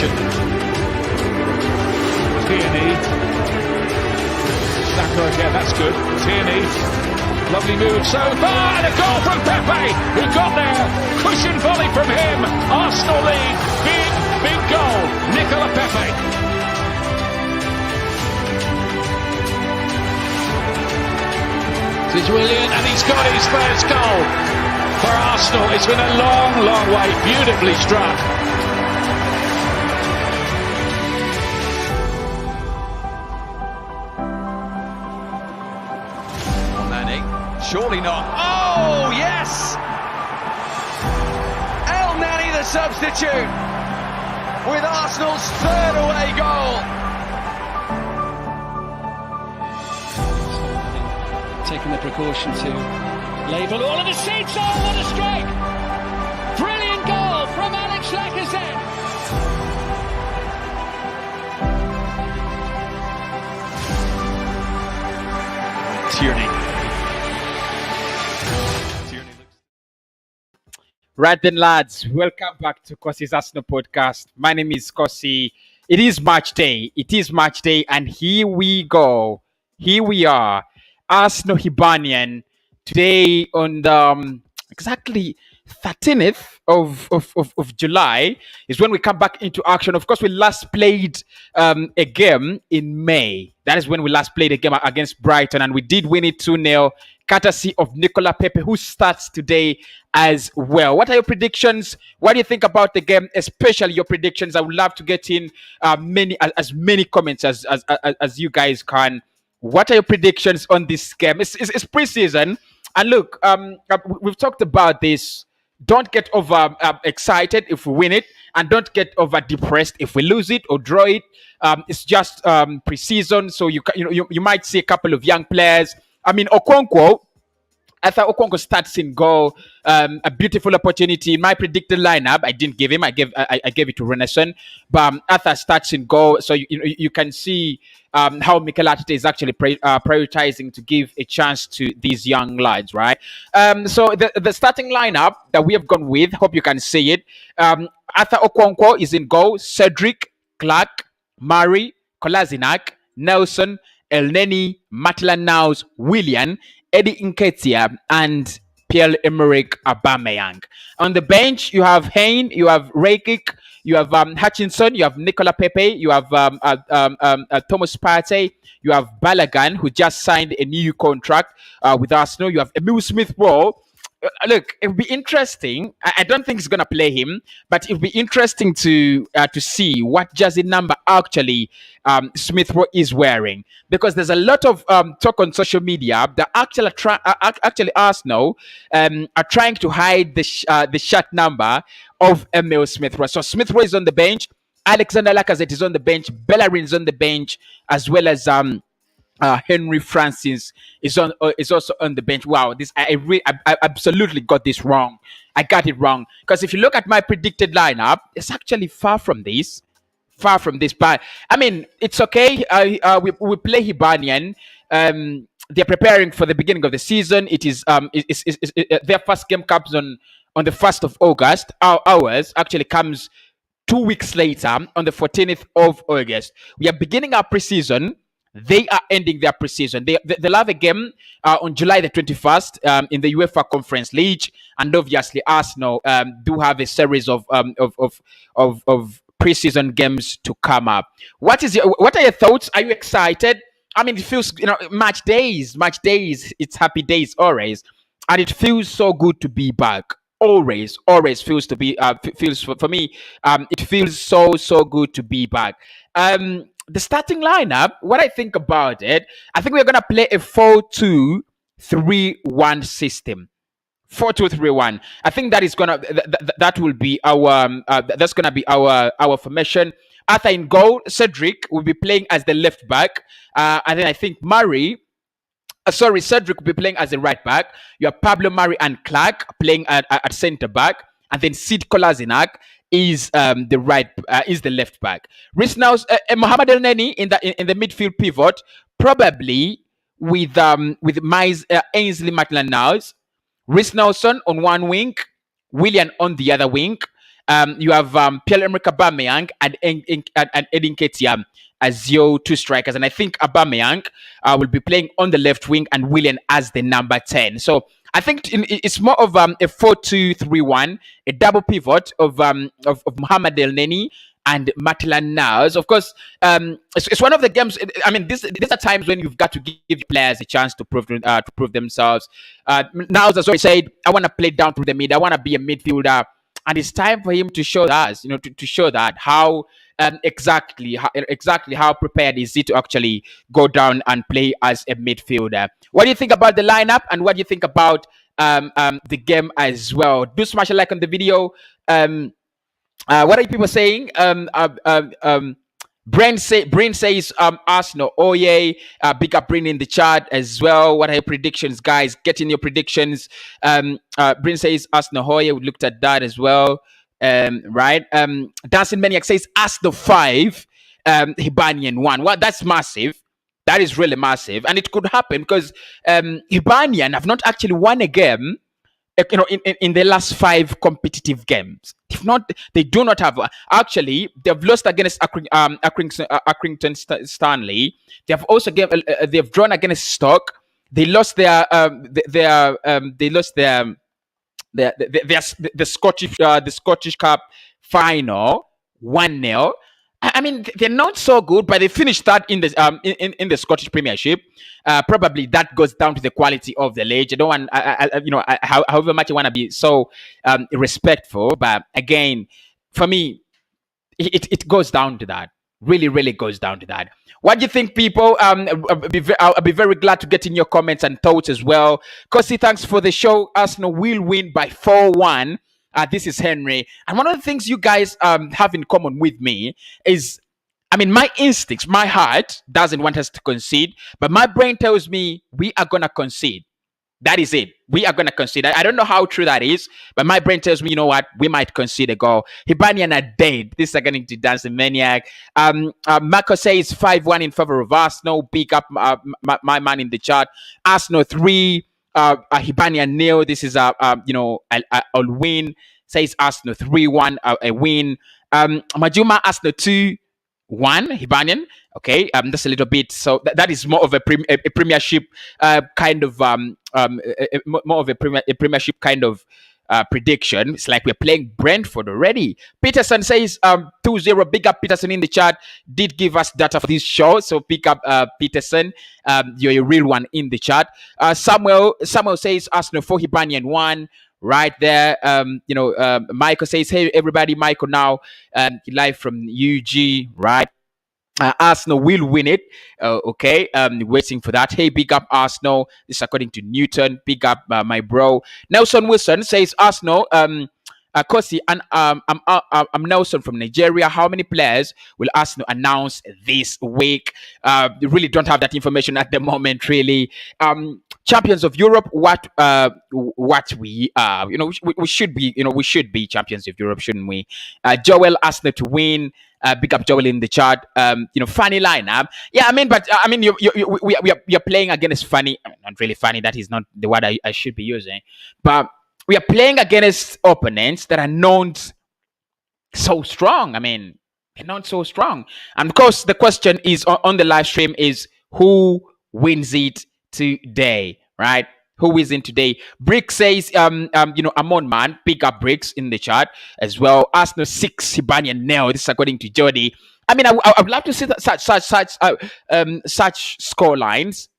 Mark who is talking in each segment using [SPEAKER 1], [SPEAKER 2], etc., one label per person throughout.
[SPEAKER 1] possession. Tierney. Saka again, that's good. Tierney. Lovely move so far, and a goal from Pepe. He got there. Cushion volley from him. Arsenal lead. Big goal. Nicola Pepe. This is Willian, and he's got his first goal for Arsenal. It's been a long way. Beautifully struck.
[SPEAKER 2] Surely not. Oh, yes! El Nani, the substitute, with Arsenal's third away goal.
[SPEAKER 3] Taking the precaution to label all of the seats. Oh, what a strike! Brilliant goal from Alex Lacazette.
[SPEAKER 1] Tierney.
[SPEAKER 4] Right then, lads, welcome back to Cossy's Arsenal podcast. My name is Cossy. It is match day. And here we go. Here we are. Arsenal HIBERNIAN. Today on the exactly 13th of July is when we come back into action. Of course, we last played a game in May. That is when we last played a game against Brighton, and we did win it 2-0. Courtesy of Nicola Pepe, who starts today as well. What are your predictions? What do you think about the game, especially your predictions? I would love to get in as many comments as you guys can. What are your predictions on this game? It's pre-season, and look, we've talked about this. Don't get over excited if we win it, and don't get over depressed if we lose it or draw it. It's just pre-season, so you might see a couple of young players. I mean, Okonkwo, I thought Okonkwo starts in goal. A beautiful opportunity in my predicted lineup. I didn't give him. I gave it to Renaissance. But Arthur starts in goal, so you can see how Mikel Arteta is actually prioritizing to give a chance to these young lads, right? So the starting lineup that we have gone with, hope you can see it. Arthur Okonkwo is in goal. Cedric, Clark, Murray, Kolasinac, Nelson, Elneny, Maitland-Niles, Willian, Eddie Nketiah, and Pierre-Emerick Aubameyang. On the bench, you have Hayne, you have Rakic, you have Hutchinson, you have Nicola Pepe, you have Thomas Partey, you have Balogun, who just signed a new contract with Arsenal. You have Emile Smith-Rowe. Look, it would be interesting. I don't think he's going to play him, but it would be interesting to see what jersey number actually Smith-Rowe is wearing, because there's a lot of talk on social media that actually Arsenal are trying to hide the shirt number of Emile Smith-Rowe. So Smith-Rowe is on the bench. Alexander Lacazette is on the bench. Bellerin is on the bench, as well as Henry Francis is also on the bench. Wow, I absolutely got this wrong. I got it wrong, because if you look at my predicted lineup, it's actually far from this. But I mean, it's okay. We play HIBERNIAN. They're preparing for the beginning of the season. It is their first game comes on the 1st of August. Ours actually comes 2 weeks later on the 14th of August. We are beginning our preseason. They are ending their preseason. They'll have a game on July the 21st in the UEFA Conference League, and obviously Arsenal do have a series of preseason games to come up. What are your thoughts? Are you excited? I mean, it feels, match days. It's happy days always, and it feels so good to be back. Always feels to be feels for me. It feels so good to be back. The starting lineup, what I think about it, I think we're going to play a 4-2-3-1 system. 4-2-3-1. I think that is gonna that will be our that's gonna be our formation. Arthur in goal. Cedric will be playing as the left back, and then I think Cedric will be playing as a right back. You have Pablo Mari and Clark playing at centre back, and then Sid Kolasinac is the left back. Mohamed Elneny in the midfield pivot, probably with Ainsley Maitland-Niles. Rhys Nelson on one wing, Willian on the other wing, You have Pierre-Emerick Aubameyang and Edin Ketia as your two strikers, and I think Aubameyang will be playing on the left wing and Willian as the number 10. So I think it's more of a 4-2-3-1, a double pivot of Mohamed El Neni and Matalan Niles. Of course, it's one of the games. I mean, these are times when you've got to give players a chance to prove themselves. Niles has already said, "I want to play down through the mid. I want to be a midfielder." And it's time for him to show us, to show that how exactly how prepared is he to actually go down and play as a midfielder. What do you think about the lineup, and what do you think about the game as well? Do smash a like on the video. What are people saying? Brent says Arsenal. Oh yeah, big up Brent in the chat as well. What are your predictions, guys? Get in your predictions. Brent says Arsenal. Oh yeah, we looked at that as well. Right. Dancing Maniac says Arsenal 5, Hibernian 1. Well, that's massive. That is really massive, and it could happen because Hibernian have not actually won a game. In the last 5 competitive games. If not, they do not have. Actually, they've lost against Accrington Stanley. They have also they've drawn against Stoke. They lost the Scottish Cup final 1-0. I mean, they're not so good, but they finished third in the Scottish Premiership. Probably that goes down to the quality of the league. You don't want, however much you want to be so respectful, but again, for me, it goes down to that. Really, really goes down to that. What do you think, people? I'll be very glad to get in your comments and thoughts as well. Cossy, thanks for the show. Arsenal will win by 4-1. This is Henry. And one of the things you guys have in common with me is, I mean, my instincts, my heart doesn't want us to concede, but my brain tells me we are going to concede. That is it. We are going to concede. I don't know how true that is, but my brain tells me, you know what? We might concede a goal. Hibernian are dead. This is going to dance the maniac. Marco says 5-1 in favor of Arsenal. Big up my man in the chat. Arsenal 3. Hibernian 0. This is a win. Says Arsenal 3-1, a win. Majuma Arsenal 2-1. Hibernian. Okay, that's a little bit. So that is more of a Premiership kind of more of a Premiership kind of prediction. It's like we're playing Brentford already. Peterson says 2-0. Big up Peterson in the chat. Did give us data for this show, so pick up Peterson. You're a real one in the chat. Samuel says Arsenal 4, Hibernian 1. Right there. Michael says, hey everybody, Michael now live from UG, right? Arsenal will win it. Okay, waiting for that. Hey, big up Arsenal. This is according to Newton. Big up my bro. Nelson Wilson says Arsenal. Cossy, and I'm Nelson from Nigeria. How many players will Arsenal announce this week? You really don't have that information at the moment, really. Champions of Europe, what we are, we should be, we should be champions of Europe, shouldn't we? Joel, Arsenal to win. Big up Joel in the chat. Funny lineup. Yeah, we are playing against funny. Not really funny. That is not the word I should be using. But we are playing against opponents that are not so strong. I mean, they're not so strong. And of course, the question is on the live stream is who wins it today, right? Who wins it today? Brick says, Amon man, pick up Bricks in the chat as well. Arsenal 6, Hibernian 0. This is according to Jody. I mean, I would love to see such score lines.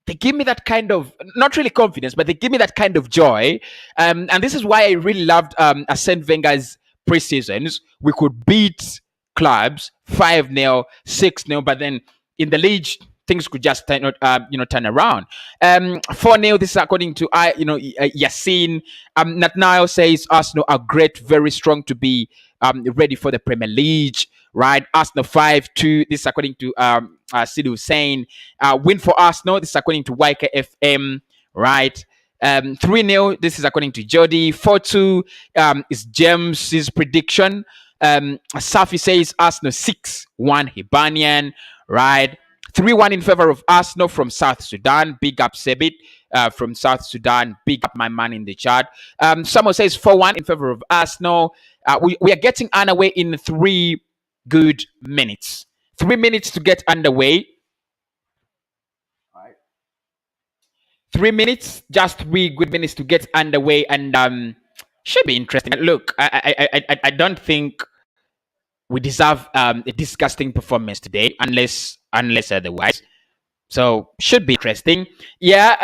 [SPEAKER 4] They give me that kind of, not really confidence, but they give me that kind of joy. And this is why I really loved Arsene Wenger's pre-seasons. We could beat clubs 5-0, 6-0, but then in the league, things could just turn around. 4-0. This is according to Yassine. Nathaniel says Arsenal are great, very strong to be ready for the Premier League. Right, Arsenal 5-2. This is according to Sidi Hussein. Win for Arsenal. This is according to YKFM. Right. 3-0. This is according to Jody. 4-2 is James's prediction. Safi says Arsenal 6-1 Hibernian. Right. 3-1 in favor of Arsenal from South Sudan. Big up Sebit from South Sudan. Big up my man in the chat. Someone says 4-1 in favor of Arsenal. We are getting underway in 3 good minutes. 3 minutes to get underway. 3 minutes, just 3 good minutes to get underway, and should be interesting. Look, I don't think we deserve a disgusting performance today, unless otherwise. So should be interesting. Yeah,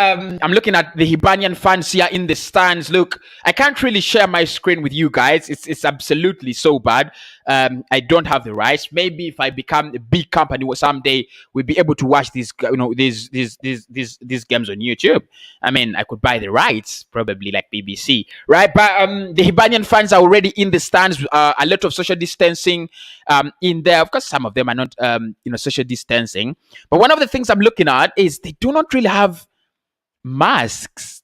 [SPEAKER 4] I'm looking at the Hibernian fans here in the stands. Look, I can't really share my screen with you guys. It's absolutely so bad. I don't have the rights. Maybe if I become a big company someday, we'll be able to watch these these games on YouTube. I mean, I could buy the rights, probably like BBC, right? But the Hibernian fans are already in the stands. A lot of social distancing in there. Of course, some of them are not social distancing. But one of the things I'm looking at is they do not really have masks.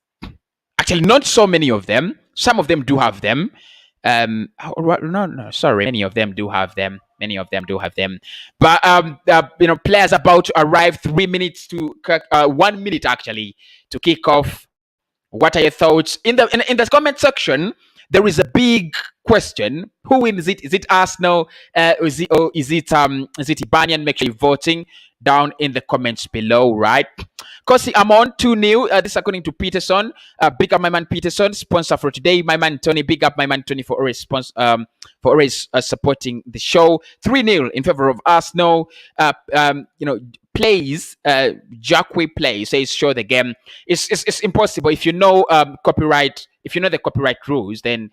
[SPEAKER 4] Actually, not so many of them. Some of them do have them. Sorry, many of them do have them. But players about to arrive. 3 minutes to 1 minute actually to kick off. What are your thoughts in the comment section? There is a big question: who wins it? Is it Arsenal? Is it Hibernian? Make sure you're voting down in the comments below, right? Cossy, I'm on 2-0. This according to Peterson. Big up my man Peterson, sponsor for today. My man Tony, big up my man Tony for always supporting the show. 3-0 in favor of Arsenal. Plays Jacque plays says show the game. It's impossible if you know copyright. If you know the copyright rules, then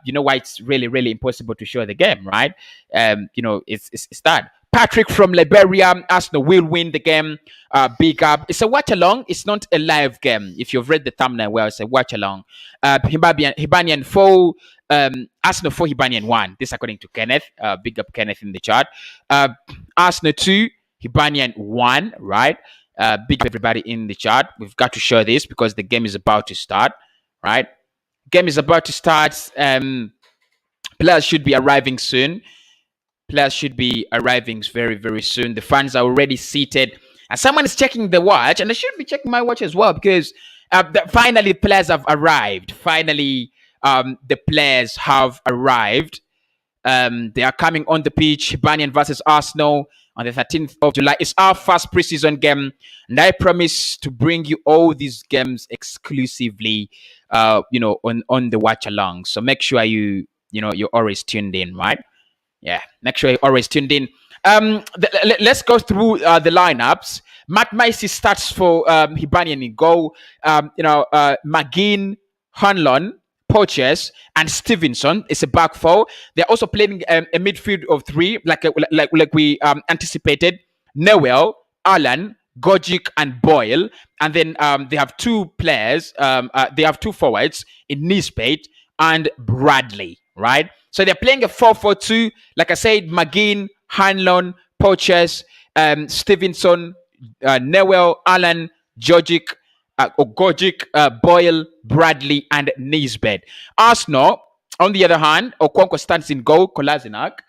[SPEAKER 4] you know why it's really impossible to show the game, right? It's that. Patrick from Liberia, Arsenal will win the game. Big up. It's a watch along. It's not a live game. If you've read the thumbnail, well, it's a watch along. Hibernian 4, Arsenal 4, Hibernian 1. This according to Kenneth. Big up Kenneth in the chat. Arsenal 2, Hibernian 1, right? Big up everybody in the chat. We've got to show this because the game is about to start, right? Game is about to start. Players should be arriving soon. Players should be arriving very soon. The fans are already seated, and someone is checking the watch, and I should be checking my watch as well because finally players have arrived. Finally, the players have arrived. They are coming on the pitch. Hibernian versus Arsenal on the 13th of July. It's our first preseason game, and I promise to bring you all these games exclusively, on the watch along. So make sure you're always tuned in, right? Yeah, make sure you're always tuned in. Let's go through the lineups. Matt Macy starts for Hibernian in goal. McGinn, Hanlon, Poches, and Stevenson is a back four. They're also playing a midfield of 3, like we anticipated. Noel, Alan, Gojic, and Boyle. And then they have 2 players. They have 2 forwards in Nisbet and Bradley, right? So they're playing a 4-4-2. Like I said, McGinn, Hanlon, Poches, Stevenson, Noel, Alan, Gojic, Boyle, Bradley, and Nisbet. Arsenal, on the other hand, Okonkwo stands in goal. Kolasinac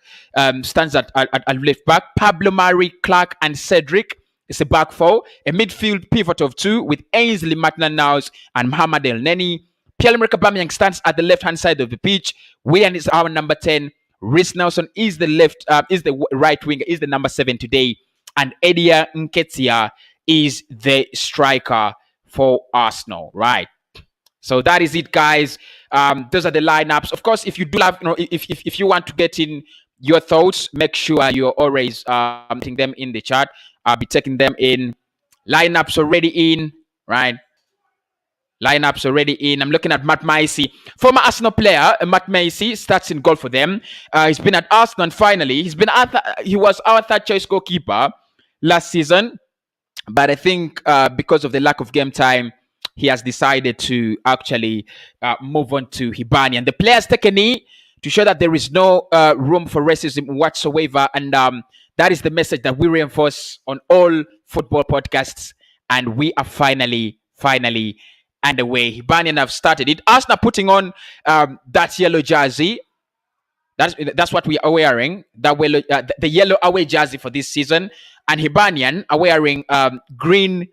[SPEAKER 4] stands at left back. Pablo Mari, Clark, and Cedric is a back 4. A midfield pivot of 2 with Ainsley Maitland-Niles and Mohamed El Neni. Pierre-Emerick Aubameyang stands at the left-hand side of the pitch. Willian is our number 10. Reece Nelson is the right winger, is the number 7 today. And Edia Nketiah is the striker for Arsenal, right? So that is it, guys. Those are the lineups. Of course, if you do have, if you want to get in your thoughts, make sure you're always putting them in the chat. I'll be taking them in. Lineups already in, right? Lineups already in. I'm looking at Matt Macy, former Arsenal player. Matt Macy starts in goal for them. He's been at Arsenal, and finally, he was our third choice goalkeeper last season, but I think because of the lack of game time, he has decided to actually move on to Hibernian. The players take a knee to show that there is no room for racism whatsoever, and that is the message that we reinforce on all football podcasts, and we are finally underway. Hibernian have started it. Arsenal putting on that yellow jersey. That's what we are wearing. The yellow away jersey for this season. And Hibernian are wearing green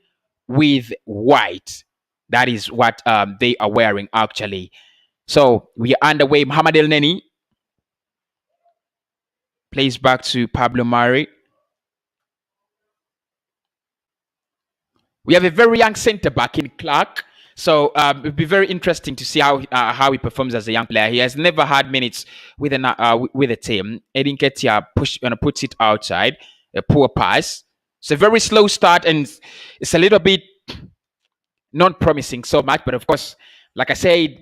[SPEAKER 4] with white. That is what they are wearing actually. So we are underway. Mohamed El Neni Plays back to Pablo Mari. We have a very young centre back in Clark. So it'd be very interesting to see how he performs as a young player. He has never had minutes with a team. Edin Ketia puts it outside, a poor pass. It's a very slow start, and it's a little bit not promising so much. But of course, like I said,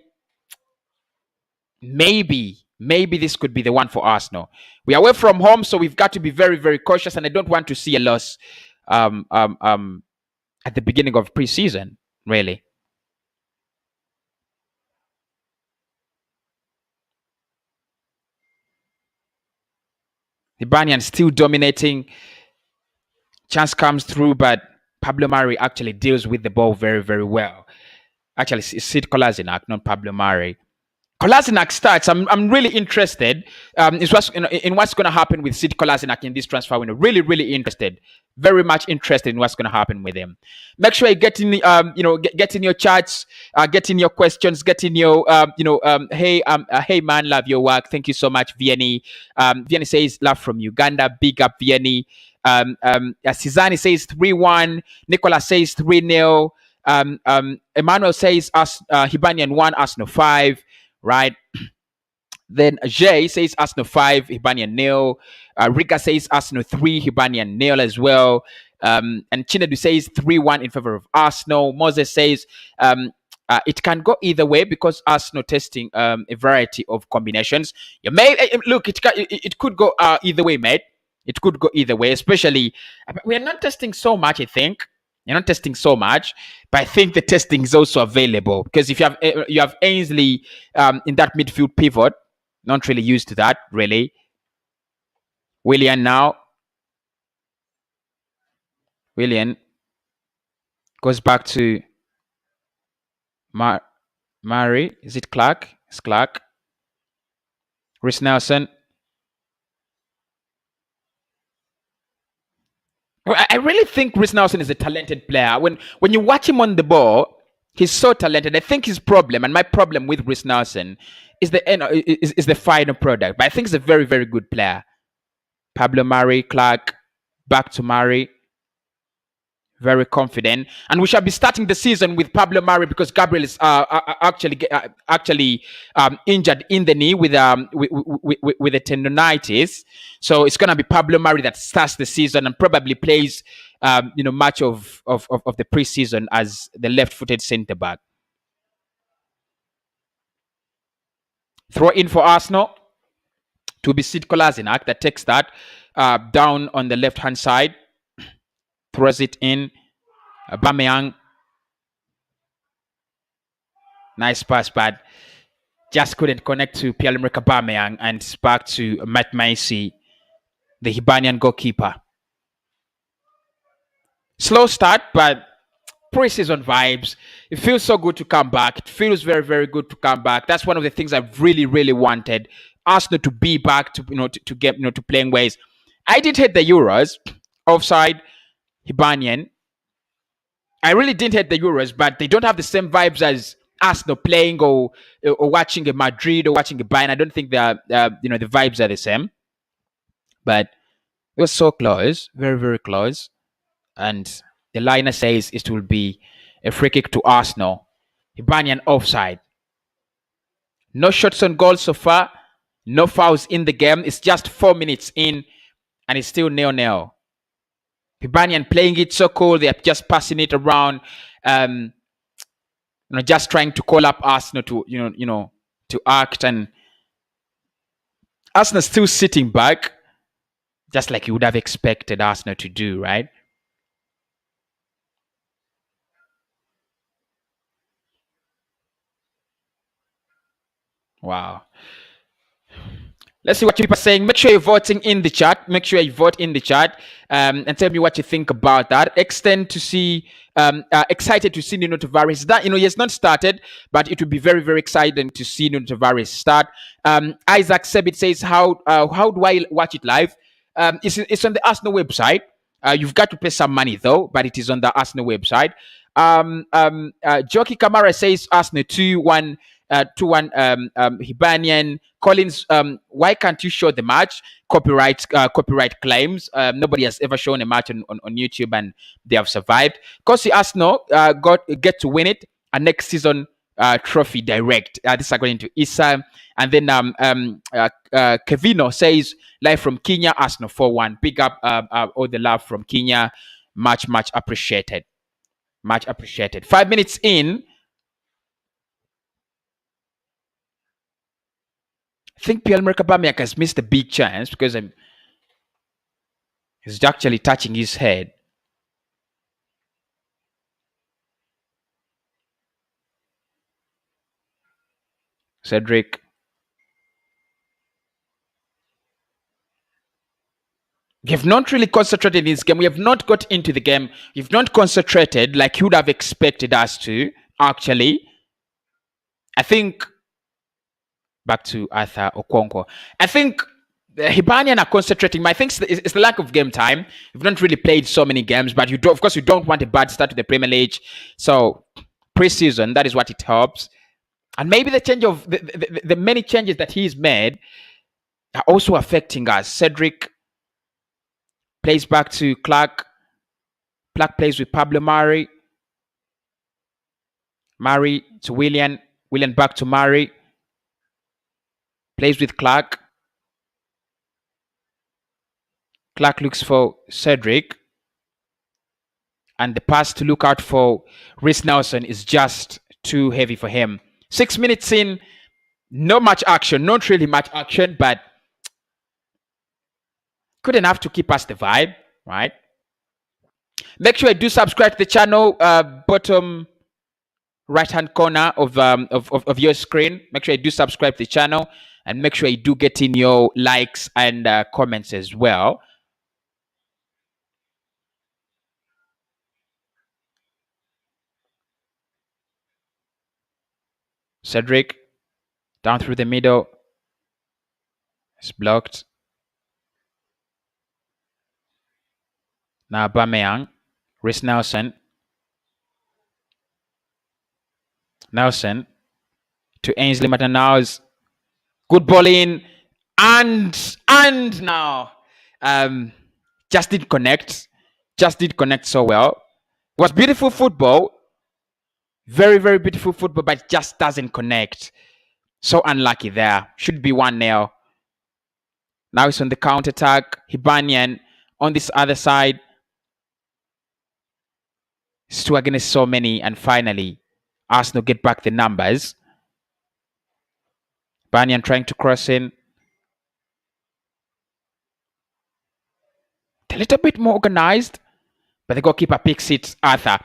[SPEAKER 4] maybe this could be the one for Arsenal. We are away from home, so we've got to be very, very cautious, and I don't want to see a loss at the beginning of pre-season, really. Hibernian still dominating. Chance comes through, but Pablo Mari actually deals with the ball very, very well. Actually, it's Sid Kolasinac, not Pablo Mari. Kolasinac starts. I'm really interested in what's going to happen with Sid Kolasinac in this transfer window. Really, really interested. Very much interested in what's going to happen with him. Make sure you get in, get in your chats, get in your questions, get in your, hey man, love your work. Thank you so much, Vianney. Vianney says love from Uganda. Big up, Vianney. Cizani says 3-1. Nicola says 3-0. Emmanuel says Hibernian 1, Arsenal 5. Right. Then Jay says Arsenal 5, Hibernian 0. Rika says Arsenal 3, Hibernian 0 as well. And Chinedu says 3-1 in favor of Arsenal. Moses says it can go either way because Arsenal testing a variety of combinations. You may look, it could go either way, mate. It could go either way, especially we're not testing so much, I think. You're not testing so much, but I think the testing is also available because if you have Ainsley in that midfield pivot, not really used to that, really. Willian now. Willian goes back to Mari. Is it Clark? It's Clark. Rhys Nelson. I really think Rhys Nelson is a talented player. When you watch him on the ball, he's so talented. I think his problem, and my problem with Rhys Nelson, is the final product. But I think he's a very, very good player. Pablo Mari, Clark, back to Mari. Very confident, and we shall be starting the season with Pablo Mari because Gabriel is actually injured in the knee with a tendonitis. So it's gonna be Pablo Mari that starts the season and probably plays much of the preseason as the left-footed centre back. Throw in for Arsenal to be Sid Kolasinac that takes that down on the left-hand side. Throws it in. Aubameyang. Nice pass, but just couldn't connect to Pierre-Emerick Aubameyang, and back to Matt Macy, the Hibernian goalkeeper. Slow start, but pre-season vibes. It feels so good to come back. It feels very, very good to come back. That's one of the things I've really, really wanted. Arsenal to be back to to get to playing ways. I did hate the Euros. Offside. Hibernian. I really didn't hate the Euros, but they don't have the same vibes as Arsenal playing or watching a Madrid or watching a Bayern. I don't think the vibes are the same. But it was so close, very, very close. And the liner says it will be a free kick to Arsenal. Hibernian offside. No shots on goal so far. No fouls in the game. It's just 4 minutes in, and it's still 0-0. Hibernian playing it so cool. They're just passing it around, just trying to call up Arsenal to to act, and Arsenal still sitting back, just like you would have expected Arsenal to do, right? Wow. Let's see what people are saying. Make sure you're voting in the chat. Make sure you vote in the chat and tell me what you think about that. Extend to see, excited to see Nuno Tavares. That he has not started, but it would be very, very exciting to see Nuno Tavares start. Isaac Sebit says, "How do I watch it live?" It's on the Arsenal website. You've got to pay some money though, but it is on the Arsenal website. Jockey Kamara says Arsenal 2-1. 2-1 Hibernian. Collins, why can't you show the match? Copyright claims. Nobody has ever shown a match on YouTube and they have survived. Cossy Arsenal get to win it, and next season trophy direct. This is according to Issa. And then Kevino says, live from Kenya, Arsenal 4-1. Big up all the love from Kenya. Much appreciated. Much appreciated. 5 minutes in, I think Pierre-Emerick Aubameyang has missed a big chance because he's actually touching his head. Cedric. We have not really concentrated in this game. We have not got into the game. We've not concentrated like you would have expected us to, actually. I think, back to Arthur Okonkwo, I think the Hibernian are concentrating. I think it's the lack of game time. We've not really played so many games, but of course, you don't want a bad start to the Premier League. So, pre-season, that is what it helps. And maybe the change of the many changes that he's made are also affecting us. Cedric plays back to Clark. Clark plays with Pablo Mari. Mari to Willian. Willian back to Mari. Plays with Clark. Clark looks for Cedric. And the pass to look out for Reiss Nelson is just too heavy for him. 6 minutes in, not much action. Not really much action, but good enough to keep us the vibe, right? Make sure you do subscribe to the channel, bottom right-hand corner of your screen. Make sure you do subscribe to the channel, and make sure you do get in your likes and comments as well. Cedric, down through the middle. It's blocked. Now Aubameyang, Reiss Nelson. Nelson to Ainsley Maitland-Niles. Good ball in, and now just didn't connect. Just did connect so well. It was beautiful football. Very beautiful football, but it just doesn't connect. So unlucky there. Should be 1-0. Now it's on the counter attack. Hibernian on this other side. It's 2 against so many, and finally Arsenal get back the numbers. Hibernian trying to cross in. A little bit more organized, but the goalkeeper picks it. Arthur.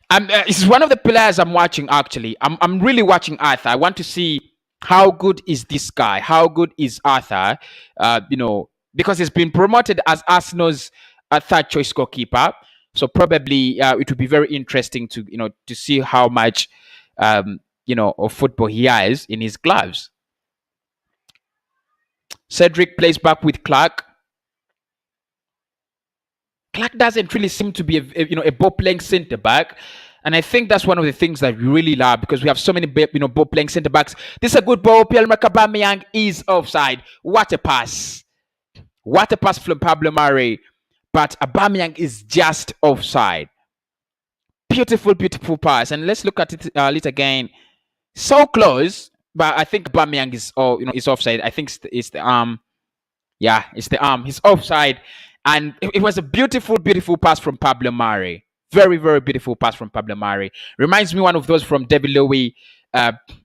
[SPEAKER 4] It's one of the players I'm watching, actually. I'm really watching Arthur. I want to see how good is this guy. How good is Arthur? Because he's been promoted as Arsenal's third choice goalkeeper. So probably it would be very interesting to see how much of football he has in his gloves. Cedric plays back with Clark. Clark doesn't really seem to be a ball-playing centre back, and I think that's one of the things that we really love, because we have so many ball-playing centre backs. This is a good ball. Pierre-Emerick Aubameyang is offside. What a pass! What a pass from Pablo Mari, but Aubameyang is just offside. Beautiful pass, and let's look at it again. So close, but I think Aubameyang is offside. I think it's the arm. Yeah, it's the arm. He's offside. And it was a beautiful pass from Pablo Mari. Very beautiful pass from Pablo Mari. Reminds me one of those from David Louis,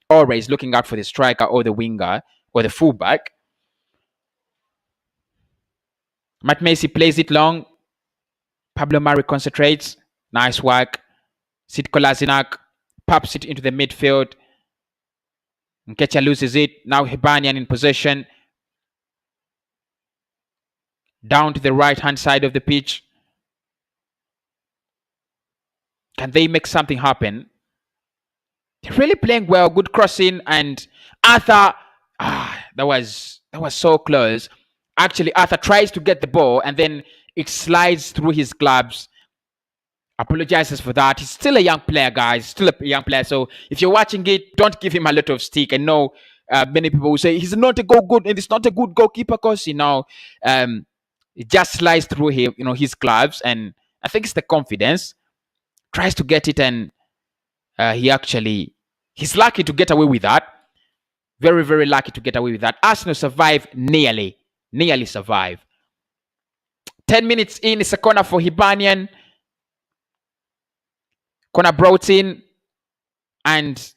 [SPEAKER 4] always looking out for the striker or the winger or the fullback. Matt Macy plays it long. Pablo Mari concentrates. Nice work. Sid Kolasinac pops it into the midfield. Nketiah loses it. Now Hibernian in possession. Down to the right-hand side of the pitch. Can they make something happen? They're really playing well. Good crossing, and Arthur. That was so close. Actually, Arthur tries to get the ball, and then it slides through his gloves. Apologizes for that. He's still a young player, guys. Still a young player. So if you're watching it, don't give him a lot of stick. I know many people will say he's not a good and it's not a good goalkeeper because it just slides through him, his gloves, and I think it's the confidence. Tries to get it, and he's lucky to get away with that. Very, very lucky to get away with that. Arsenal survive nearly survive. 10 minutes in, it's a corner for Hibernian. Corner brought in, and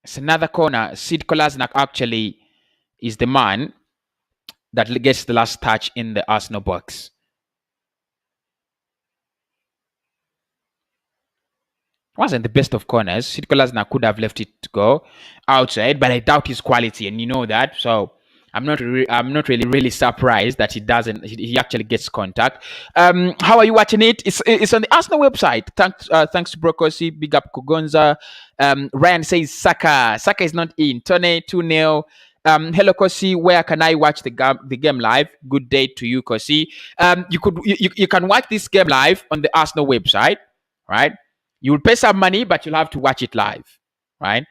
[SPEAKER 4] it's another corner. Sid Kolasinac actually is the man that gets the last touch in the Arsenal box. Wasn't the best of corners. Sid Kolasinac could have left it to go outside, but I doubt his quality, and you know that. So I'm not really surprised that he actually gets contact. How are you watching it? It's on the Arsenal website. Thanks to Bro Cossy, big up Kugonza. Ryan says Saka is not in. Tony 2-0. Hello Cossy, where can I watch the game live? Good day to you, Cossy. You can watch this game live on the Arsenal website, right? You will pay some money, but you'll have to watch it live, right?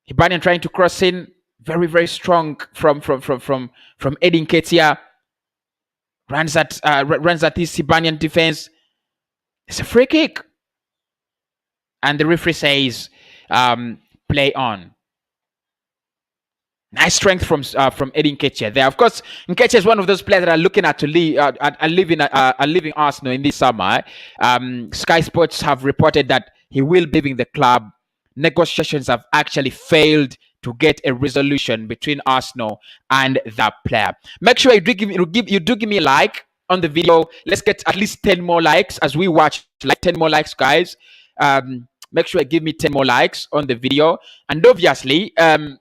[SPEAKER 4] Hibernian trying to cross in. Very, very strong from Edin Ketia. Runs at this Hibernian defense. It's a free kick. And the referee says, play on. Nice strength from Edin Ketia there. Of course, Ketia is one of those players that are looking at leaving Arsenal in this summer. Sky Sports have reported that he will be leaving the club. Negotiations have actually failed to get a resolution between Arsenal and that player. Make sure you do give me a like on the video. Let's get at least 10 more likes as we watch. Like 10 more likes, guys. Make sure you give me 10 more likes on the video. And obviously, do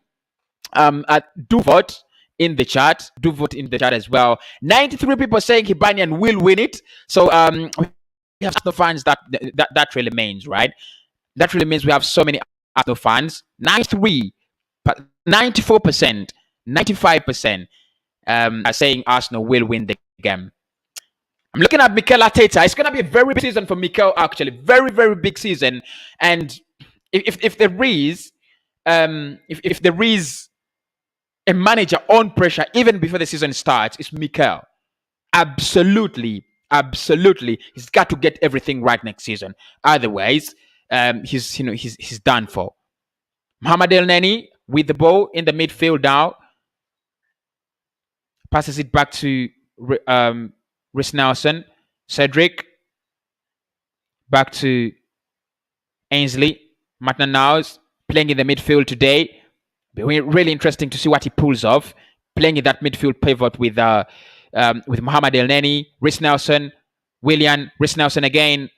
[SPEAKER 4] vote in the chat. Do vote in the chat as well. 93 people saying Hibernian will win it. So we have Arsenal fans that really means, right? That really means we have so many Arsenal fans. 94%, 95% are saying Arsenal will win the game. I'm looking at Mikel Arteta. It's going to be a very big season for Mikel, actually. Very, very big season. And if there is a manager on pressure even before the season starts, it's Mikel. Absolutely. He's got to get everything right next season. Otherwise, he's done for. Mohamed El Neni with the ball in the midfield now. Passes it back to Rhys Nelson. Cedric. Back to Ainsley. Maitland-Niles playing in the midfield today. Really interesting to see what he pulls off. Playing in that midfield pivot with Mohamed El Neni, Rhys Nelson, Willian, Rhys Nelson again,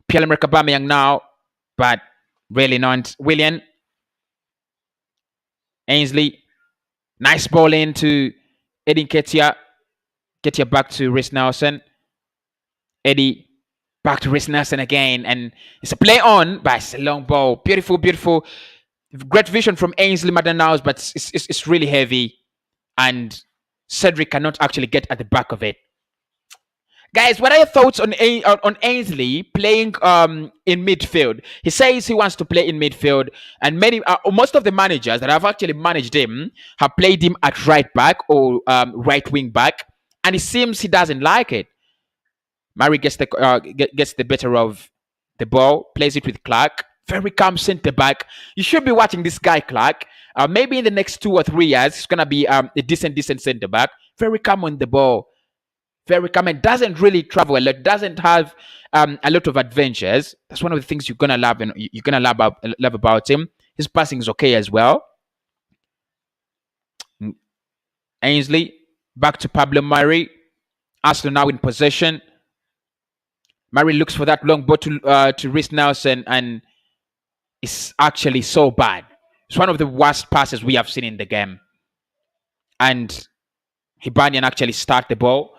[SPEAKER 4] Pierre-Emerick Aubameyang now, but really not Willian. Ainsley, nice ball into Edin Ketia. Ketia back to Rhys Nelson. Eddie back to Rhys Nelson again, and it's a play on, but it's a long ball. Beautiful. Great vision from Ainsley Maitland-Niles, but it's really heavy, and Cedric cannot actually get at the back of it. Guys, what are your thoughts on Ainsley playing in midfield? He says he wants to play in midfield, and most of the managers that have actually managed him have played him at right back or right wing back, and it seems he doesn't like it. Murray gets the better of the ball, plays it with Clark. Very calm centre back. You should be watching this guy, Clark. Maybe in the next 2 or 3 years, he's gonna be a decent centre back. Very calm on the ball. Very calm and doesn't really travel a lot. Doesn't have a lot of adventures. That's one of the things you're gonna love and you're gonna love about him. His passing is okay as well. Ainsley back to Pablo Murray. Arsenal now in possession. Murray looks for that long ball to Rhys Nelson, and it's actually so bad. It's one of the worst passes we have seen in the game. And Hibernian actually start the ball.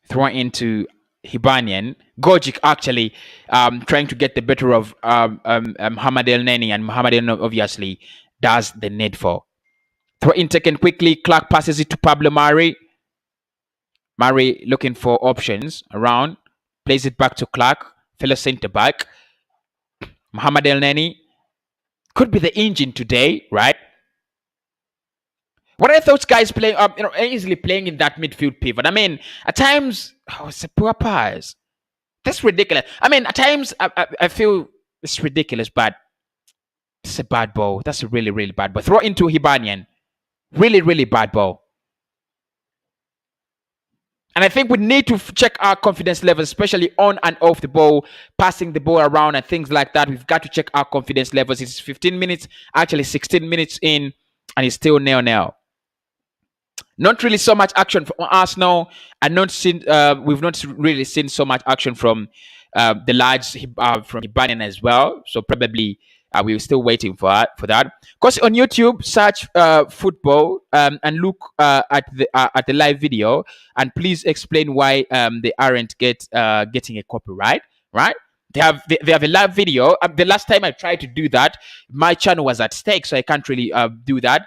[SPEAKER 4] Throw into Hibernian. Gogic actually trying to get the better of Mohamed El Neni, and Mohamed El Neni obviously does the needful. Throw in taken quickly. Clark passes it to Pablo Murray. Murray looking for options around, plays it back to Clark, fellow centre back. Mohamed El Neni could be the engine today, right? What are those guys playing? Easily playing in that midfield pivot. I mean, at times, it's a poor pass. That's ridiculous. I mean, at times, I feel it's ridiculous, but it's a bad ball. That's a really, really bad ball. Throw into Hibernian. Really, really bad ball. And I think we need to check our confidence levels, especially on and off the ball, passing the ball around and things like that. We've got to check our confidence levels. It's 15 minutes, actually 16 minutes in, and it's still 0-0. Not really so much action from Arsenal, and we've not really seen so much action from the lads from Hibernian as well. So probably we're still waiting for that. Because on YouTube, search football and look at the live video, and please explain why they aren't getting a copyright. Right? They have a live video. The last time I tried to do that, my channel was at stake, so I can't really do that.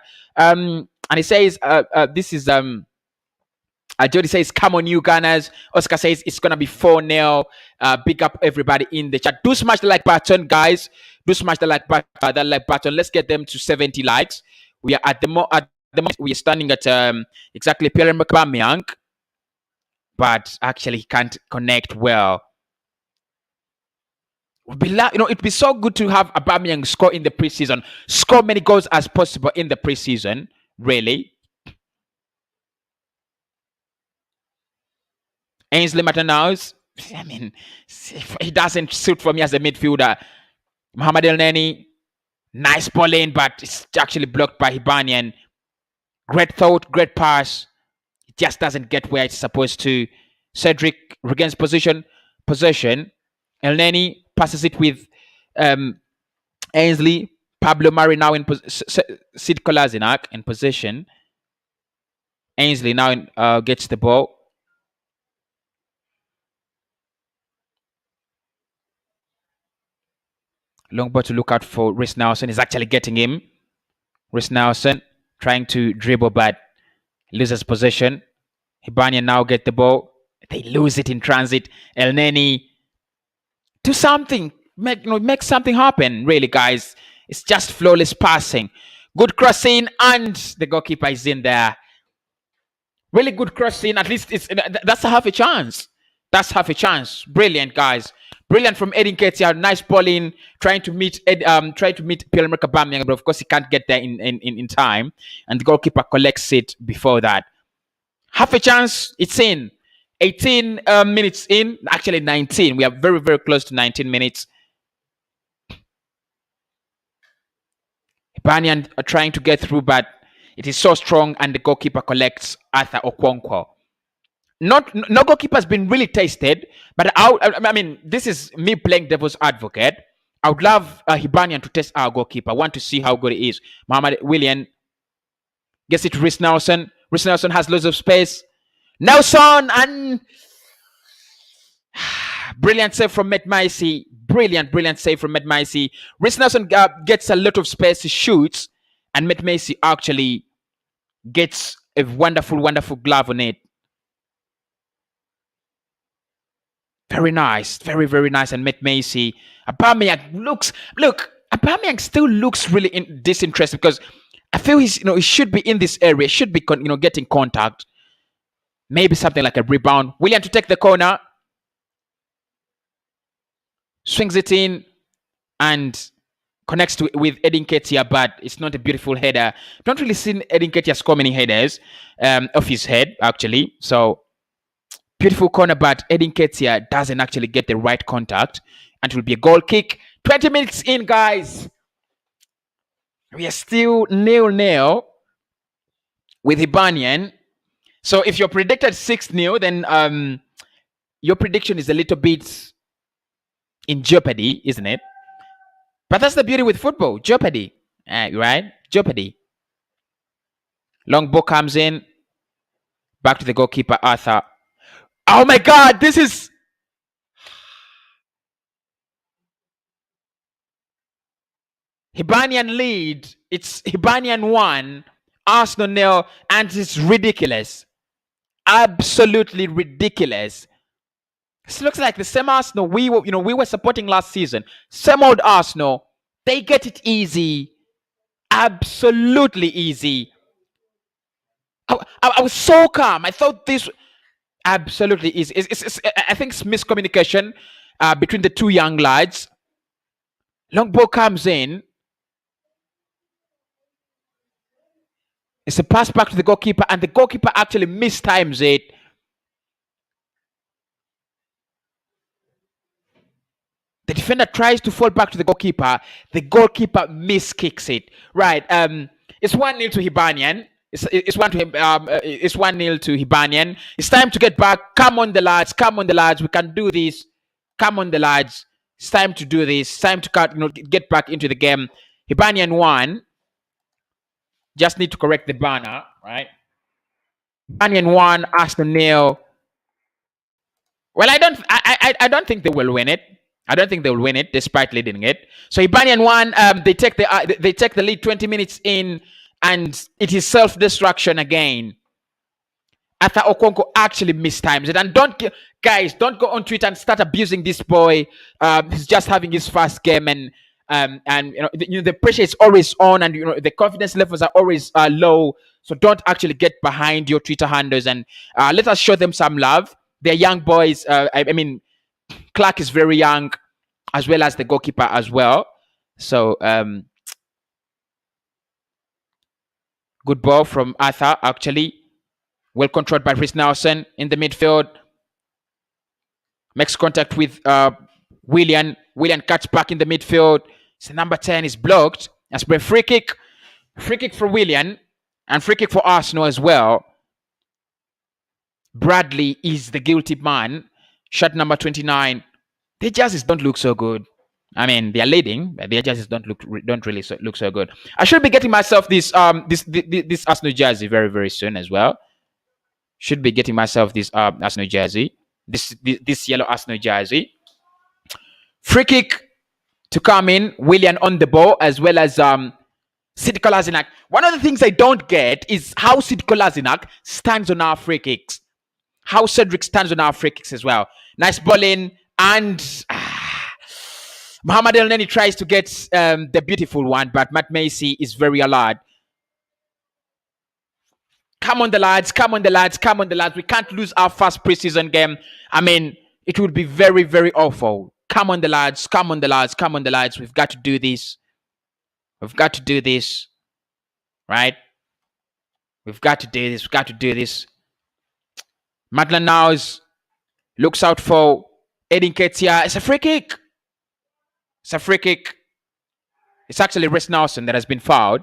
[SPEAKER 4] And it says, this is Jody says, come on, you Gunners. Oscar says it's gonna be 4-0. Big up everybody in the chat. Do smash the like button, guys. Do smash the like button. Let's get them to 70 likes. We are at the moment we are standing at exactly Pierre Aubameyang, but actually he can't connect well. It'd be so good to have Aubameyang score in the preseason, score many goals as possible in the preseason. Really, Ainsley Maitland-Niles, I mean, he doesn't suit for me as a midfielder. Mohamed El Neni, nice ball in, but it's actually blocked by Hibernian. Great thought, great pass. It just doesn't get where it's supposed to. Cedric regains possession. El Neni passes it with Ainsley. Pablo Murray now in Sid Kolasinac in possession. Ainsley now gets the ball. Long ball to look out for Reece Nelson. Is actually getting him. Reece Nelson trying to dribble, but loses possession. Hibernian now get the ball. They lose it in transit. El Neni, do something. Make something happen, really, guys. It's just flawless passing. Good crossing, and the goalkeeper is in there. Really good crossing. At least that's half a chance. That's half a chance. Brilliant, guys. Brilliant from Edin Ketia. Nice ball in, trying to meet Pierre-Emerick Aubameyang, but of course he can't get there in time. And the goalkeeper collects it before that. Half a chance. It's in. 18 minutes in. Actually 19. We are very, very close to 19 minutes. Hibernian are trying to get through, but it is so strong, and the goalkeeper collects Arthur Okonkwo. No goalkeeper has been really tested, but I mean, this is me playing devil's advocate. I would love Hibernian to test our goalkeeper. I want to see how good he is. Mohamed William gets it to Reece Nelson. Reece Nelson has loads of space. Nelson, and brilliant save from Matt Macy. Brilliant save from Matt Macy. Reece Nelson gets a lot of space, he shoots, and Matt Macy actually gets a wonderful glove on it. Very nice. Very nice. And Matt Macy. Aubameyang still looks really disinterested, because I feel he should be in this area, should be getting contact. Maybe something like a rebound. William to take the corner. Swings it in and connects with Edin Ketia, but it's not a beautiful header. Don't really see Edin Ketia score many headers off his head, actually. So beautiful corner, but Edin Ketia doesn't actually get the right contact, and it will be a goal kick. 20 minutes in, guys. We are still 0-0 with Hibernian. So if you're predicted 6-0, then your prediction is a little bit in jeopardy, isn't it? But that's the beauty with football. Jeopardy. Right? Jeopardy. Long ball comes in. Back to the goalkeeper, Arthur. Oh my God, this is... Hibernian lead. It's Hibernian 1, Arsenal 0, and it's ridiculous. absolutely ridiculous. This looks like the same Arsenal we were supporting last season. Same old Arsenal. They get it easy, absolutely easy. I was so calm. I thought this absolutely easy. I think it's miscommunication between the two young lads. Long ball comes in. It's a pass back to the goalkeeper, and the goalkeeper actually mistimes it. The defender tries to fall back to the goalkeeper. The goalkeeper miskicks it. Right. It's 1-0 to Hibernian. It's 1-0 to Hibernian. It's time to get back. Come on, the lads. Come on, the lads. We can do this. Come on, the lads. It's time to do this. It's time to get back into the game. Hibernian 1. Just need to correct the banner, right? Hibernian 1, Arsenal 0. Well, I don't think they will win it. I don't think they will win it despite leading it. So Hibernian 1, they take the lead 20 minutes in, and it is self-destruction again. Arthur Okonkwo actually mistimes it. And don't go on Twitter and start abusing this boy. He's just having his first game, and the pressure is always on, and the confidence levels are always low. So don't actually get behind your Twitter handles, and let us show them some love. They're young boys. I mean, Clark is very young, as well as the goalkeeper as well. So good ball from Arthur, actually. Well controlled by Chris Nelson in the midfield. Makes contact with Willian. Willian cuts back in the midfield. So number 10 is blocked. That's a free kick. Free kick for Willian. And free kick for Arsenal as well. Bradley is the guilty man. Shot number 29. Their jerseys don't look so good. I mean, they are leading, but their jerseys don't really look so good. I should be getting myself this Arsenal jersey very, very soon as well. Should be getting myself this Arsenal jersey. This yellow Arsenal jersey. Free kick to come in. Willian on the ball, as well as Sid Kolasinac. One of the things I don't get is how Sid Kolasinac stands on our free kicks. How Cedric stands on our free kicks as well. Nice ball in, and Mohamed El Neni tries to get the beautiful one, but Matt Macy is very alert. Come on, the lads. Come on, the lads. Come on, the lads. We can't lose our first preseason game. I mean, it would be very, very awful. Come on, the lads. Come on, the lads. Come on, the lads. We've got to do this. We've got to do this. Right? We've got to do this. We've got to do this. Madeline Niles looks out for Edin Ketia. It's a free kick. It's a free kick. It's actually Rhys Nelson that has been fouled.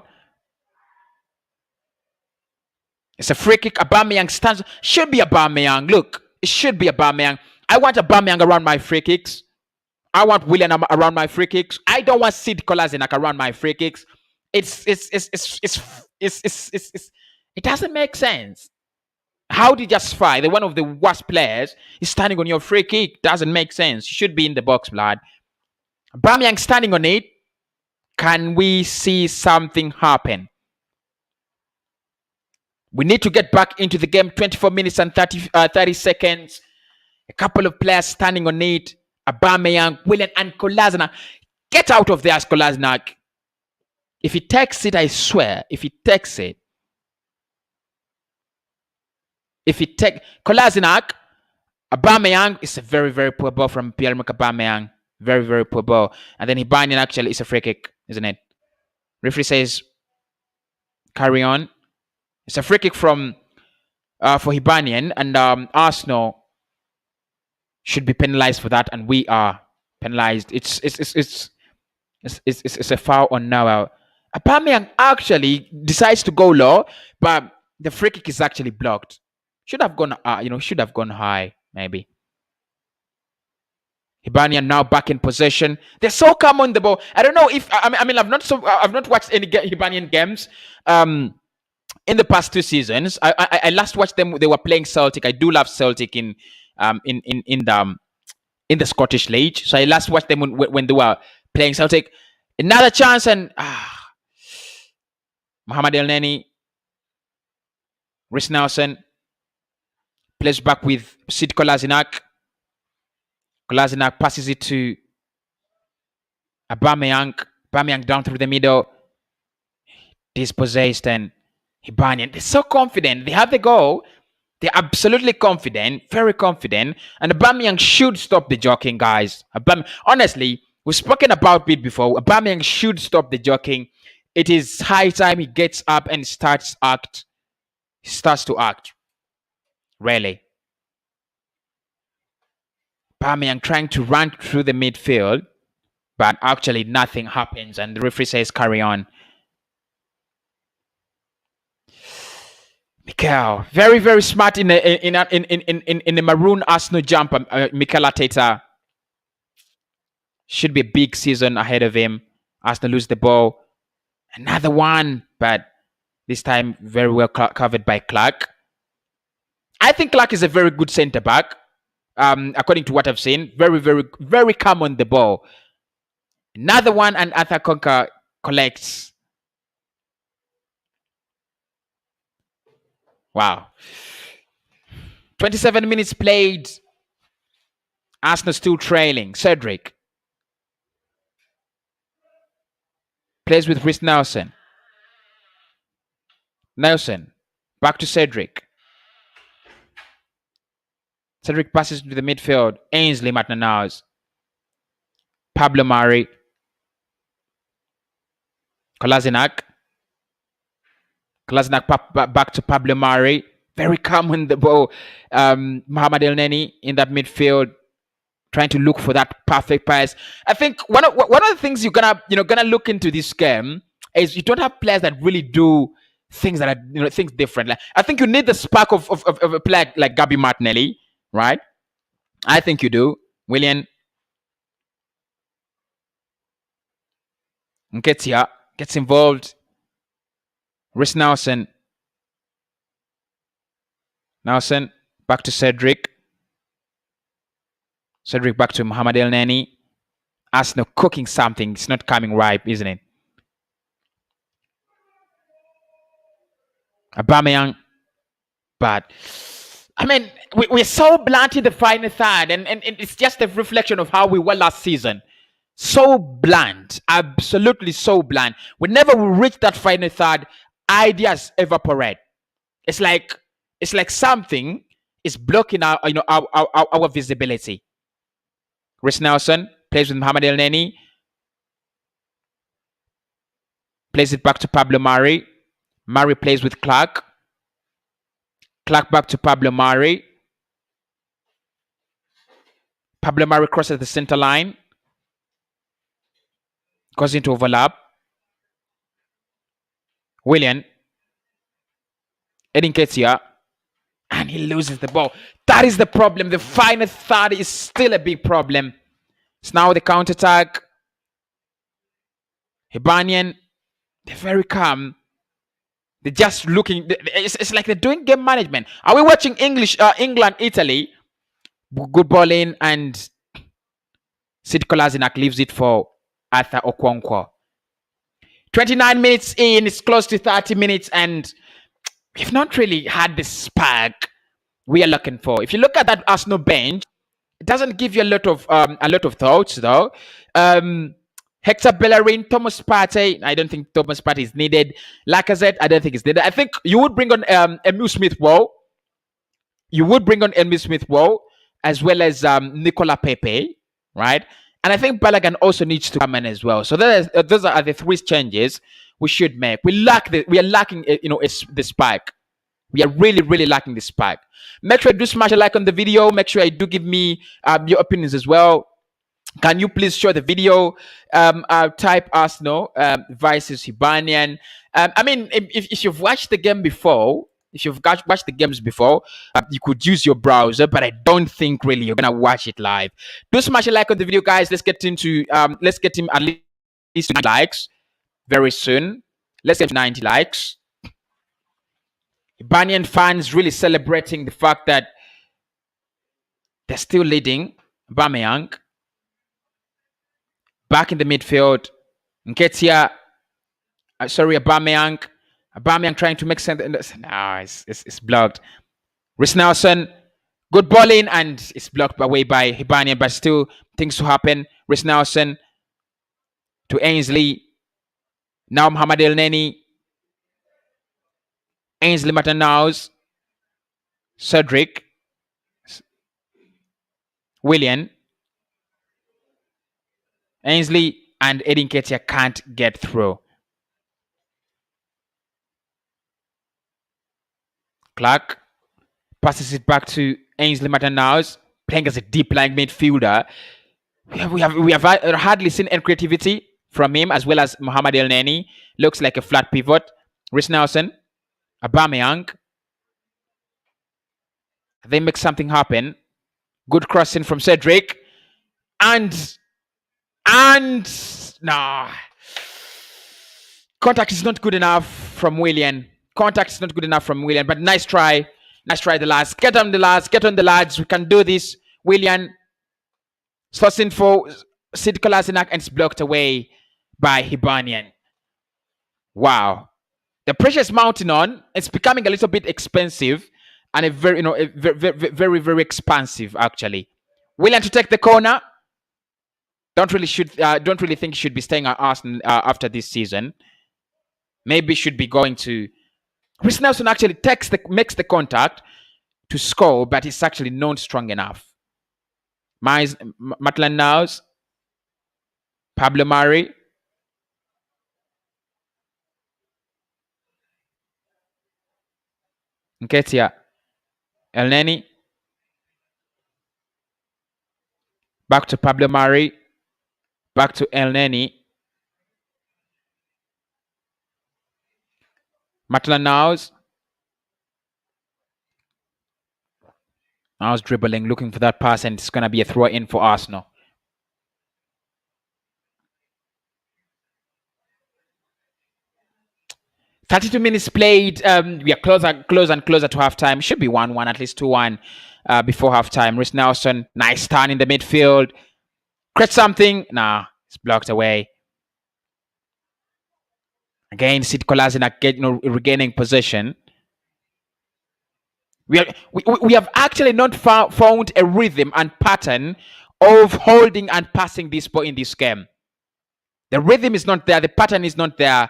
[SPEAKER 4] It's a free kick. Aubameyang stands. Should be Aubameyang. Look, it should be Aubameyang. I want Aubameyang around my free kicks. I want Willian around my free kicks. I don't want Sid Kolasinac around my free kicks. It doesn't make sense. How did Justify, the one of the worst players, is standing on your free kick? Doesn't make sense. You should be in the box, blood. Aubameyang standing on it. Can we see something happen? We need to get back into the game. 24 minutes and 30 seconds. A couple of players standing on it. Aubameyang, Willian, and Kolasinac. Get out of there, Kolasinac. If he takes it, I swear, if he takes it. If he take Kolasinac, Aubameyang is a very, very poor ball from Pierre-Emerick Aubameyang. Very, very poor ball. And then Hibernian actually is a free kick, isn't it? Referee says, carry on. It's a free kick from for Hibernian, and Arsenal should be penalized for that, and we are penalized. It's a foul on Noel. Aubameyang actually decides to go low, but the free kick is actually blocked. Should have gone, should have gone high, maybe. Hibernian now back in possession. They're so calm on the ball. I don't know if I've not watched any Hibernian games in the past 2 seasons. I last watched them. They were playing Celtic. I do love Celtic in the Scottish League. So I last watched them when they were playing Celtic. Another chance, and Mohamed El Neni, Rhys Nelson. Plays back with Sid Kolasinac. Kolasinac passes it to Aubameyang. Aubameyang down through the middle. Dispossessed, and Hibernian. They're so confident. They have the goal. They're absolutely confident, very confident. And Aubameyang should stop the joking, guys. Honestly, we've spoken about it before. Aubameyang should stop the joking. It is high time he gets up and starts to act. Really. Aubameyang trying to run through the midfield, but actually nothing happens, and the referee says carry on. Mikel, very, very smart in the maroon Arsenal jumper. Mikel Arteta. Should be a big season ahead of him. Arsenal lose the ball. Another one, but this time very well covered by Clark. I think Clark is a very good centre back. According to what I've seen, very, very, very calm on the ball. Another one, and Arthur Conker collects. Wow. 27 minutes played. Arsenal still trailing. Cedric plays with Rhys Nelson. Nelson back to Cedric. Cedric passes to the midfield. Ainsley Maitland-Niles. Pablo Mari. Kolasinac. Kolasinac back to Pablo Mari. Very calm on the ball. Mohamed Elneny in that midfield, trying to look for that perfect pass. I think one of the things you're gonna look into this game is you don't have players that really do things that are things different. Like, I think you need the spark of a player like Gabby Martinelli, right? I think you do. Willian Nketiah gets involved. Rhys Nelson. Nelson back to Cedric. Cedric back to Mohamed Elneny. Arsenal cooking something. It's not coming ripe, isn't it? Aubameyang. But I mean, we're so blunt in the final third, and it's just a reflection of how we were last season. So blunt, absolutely so blunt. Whenever we reach that final third, ideas evaporate. It's like something is blocking our visibility. Rhys Nelson plays with Mohamed Elneny. Plays it back to Pablo Mari. Mari plays with Clark. Clark back to Pablo Mari. Pablo Mari crosses the center line. Goes into overlap. Willian. Edin Nketiah. And he loses the ball. That is the problem. The final third is still a big problem. It's now the counter-attack. Hibernian. They're very calm. They're just looking. It's like they're doing game management. Are we watching England, Italy? Good ball in, and Sid Kolasinac leaves it for Arthur Okonkwo. 29 minutes in. It's close to 30 minutes, and we've not really had the spark we are looking for. If you look at that Arsenal bench, it doesn't give you a lot of thoughts, though. Hector Bellerin, Thomas Partey. I don't think Thomas Partey is needed. Lacazette, I don't think it's needed. I think you would bring on Emile Smith-Rowe. You would bring on Emile Smith-Rowe as well as Nicola Pepe, right? And I think Balogun also needs to come in as well. So those are the three changes we should make. We are lacking the spike. We are really, really lacking the spike. Make sure you do smash a like on the video. Make sure you do give me your opinions as well. Can you please show the video? Type Arsenal versus Hibernian. I mean, if you've watched the game before, if you've watched the games before, you could use your browser, but I don't think really you're gonna watch it live. Do smash a like on the video, guys. Let's get him at least 90 likes very soon. Let's get 90 likes. Hibernian fans really celebrating the fact that they're still leading. Aubameyang back in the midfield. Nketiah, Aubameyang trying to make sense. No, it's blocked. Rhys Nelson Good ball in, and it's blocked away by Hibernian, but still things to happen. Rhys Nelson to Ainsley. Now Mohamed El Neni. Ainsley Matanaus. Cedric. William. Ainsley and Edin Ketia can't get through. Clark passes it back to Ainsley Matanaus, playing as a deep line midfielder. We have hardly seen any creativity from him, as well as Mohamed El Neni. Looks like a flat pivot. Rhys Nelson, Aubameyang. They make something happen. Good crossing from Cedric. And nah. Contact is not good enough from William. Contact is not good enough from William, but nice try. Nice try, the lads. Get on the lads. Get on the lads. We can do this. William slots in for Sid Kolasinac, and it's blocked away by Hibernian. Wow. The pressure is mounting on. It's becoming a little bit expensive and a very, very, very expansive, actually. William to take the corner. Don't really think he should be staying at Arsenal after this season. Maybe should be going to. Rhys Nelson actually makes the contact to score, but it's actually not strong enough. Maitland Niles, Pablo Mari, Nketiah, El Neni, back to Pablo Mari, back to El Neni, Maitland Niles. Niles dribbling, looking for that pass, and it's going to be a throw in for Arsenal. "32 minutes played. We are closer and closer to halftime. Should be 1-1, at least 2-1 before halftime. Rhys Nelson, nice turn in the midfield. Create something. Nah, it's blocked away. Again, Sid Kolasinac regaining possession. We have actually not found a rhythm and pattern of holding and passing this ball in this game. The rhythm is not there. The pattern is not there.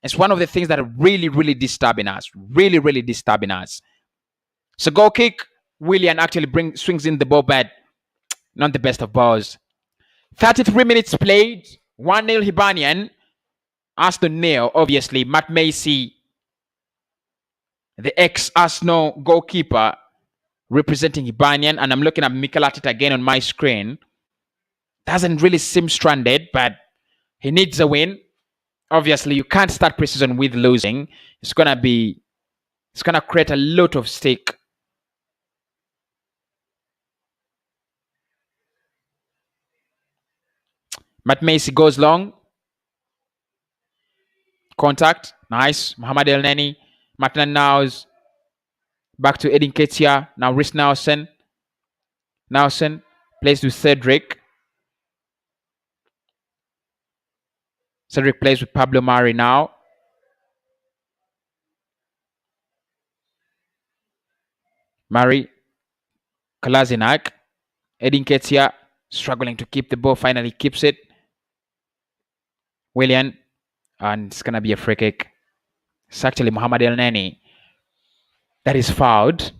[SPEAKER 4] It's one of the things that are really, really disturbing us. Really, really disturbing us. So goal kick. William actually swings in the ball, but not the best of balls. 33 minutes played. 1-0 Hibernian. Aston nil, obviously. Matt Macy, the ex-Arsenal goalkeeper, representing Hibernian. And I'm looking at Mikel Arteta again on my screen. Doesn't really seem stranded, but he needs a win. Obviously, you can't start pre-season with losing. It's gonna create a lot of stake. Matt Macy goes long. Contact. Nice. Mohamed El Neni. Maitland Niles. Back to Edin Ketia. Now Rhys Nelson. Nelson plays to Cedric. Cedric plays with Pablo Mari now. Mari. Kolasinac. Edin Ketia struggling to keep the ball. Finally keeps it. William. And it's going to be a free kick. It's actually Mohamed El Neni that is fouled.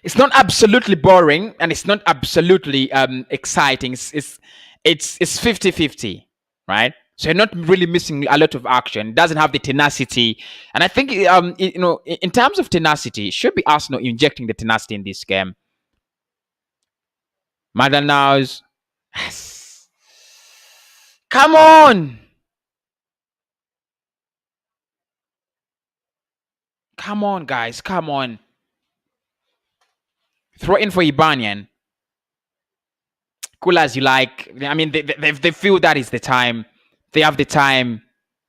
[SPEAKER 4] It's not absolutely boring, and it's not absolutely exciting. It's 50-50, right? So you're not really missing a lot of action. It doesn't have the tenacity, and I think in terms of tenacity, it should be Arsenal injecting the tenacity in this game. Madanaus, yes. Come on, guys, come on. Throw in for Hibernian. Cool as you like. I mean, they feel that is the time. They have the time.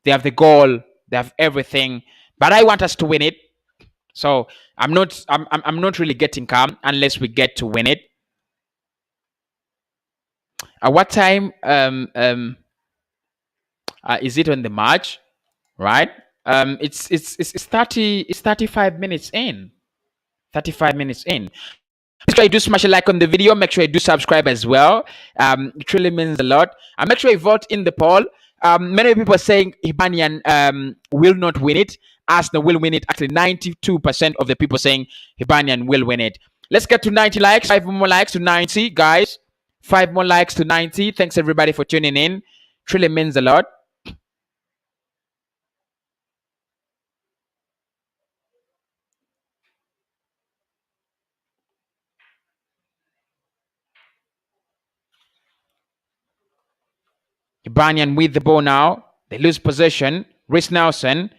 [SPEAKER 4] They have the goal. They have everything. But I want us to win it. So I'm not really getting calm unless we get to win it. At what time is it on the match? Right? It's 35 minutes in. 35 minutes in. Make sure you do smash a like on the video. Make sure you do subscribe as well. It really means a lot. And make sure you vote in the poll. Many people are saying Hibernian will not win it. Arsenal will win it. Actually, 92% of the people saying Hibernian will win it. Let's get to 90 likes. 5 more likes to 90, guys. 5 more likes to 90. Thanks everybody for tuning in. It really means a lot. Hibernian with the ball now. They lose possession. Rhys Nelson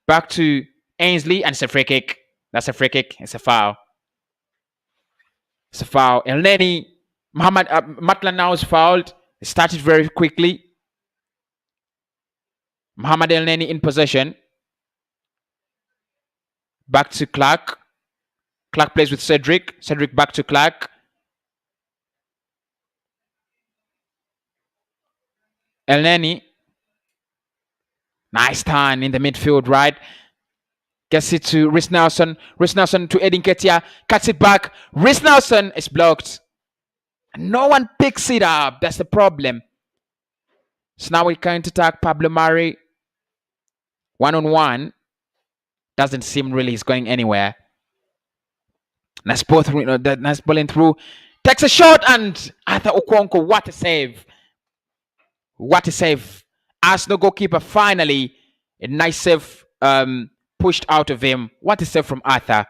[SPEAKER 4] back to Ainsley, and it's a free kick. That's a free kick. It's a foul. It's a foul. Elneny, Matla now is fouled. It started very quickly. Mohamed Elneny in possession. Back to Clark. Clark plays with Cedric. Cedric back to Clark. Elneny. Nice turn in the midfield, right? Gets it to Rhys Nelson. Rhys Nelson to Eddie Nketiah. Cuts it back. Rhys Nelson is blocked. No one picks it up. That's the problem. So now we can attack Pablo Mari. 1-on-1. Doesn't seem really he's going anywhere. Nice ball through. Nice balling through. Takes a shot, and Arthur Okonkwo. What a save. What a save. Arsenal goalkeeper finally. A nice save pushed out of him. What a save from Arthur.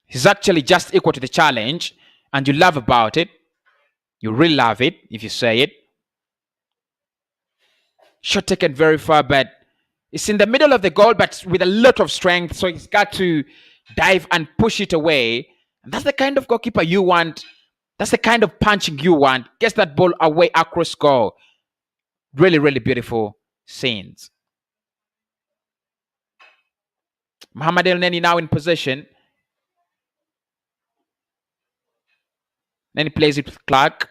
[SPEAKER 4] He's actually just equal to the challenge. And you love about it. You really love it if you say it. Shot taken very far, but it's in the middle of the goal, but with a lot of strength. So he's got to dive and push it away. And that's the kind of goalkeeper you want. That's the kind of punching you want. Gets that ball away across goal. Really, really beautiful scenes. Mohamed Elneny now in possession. Then he plays it with Clark.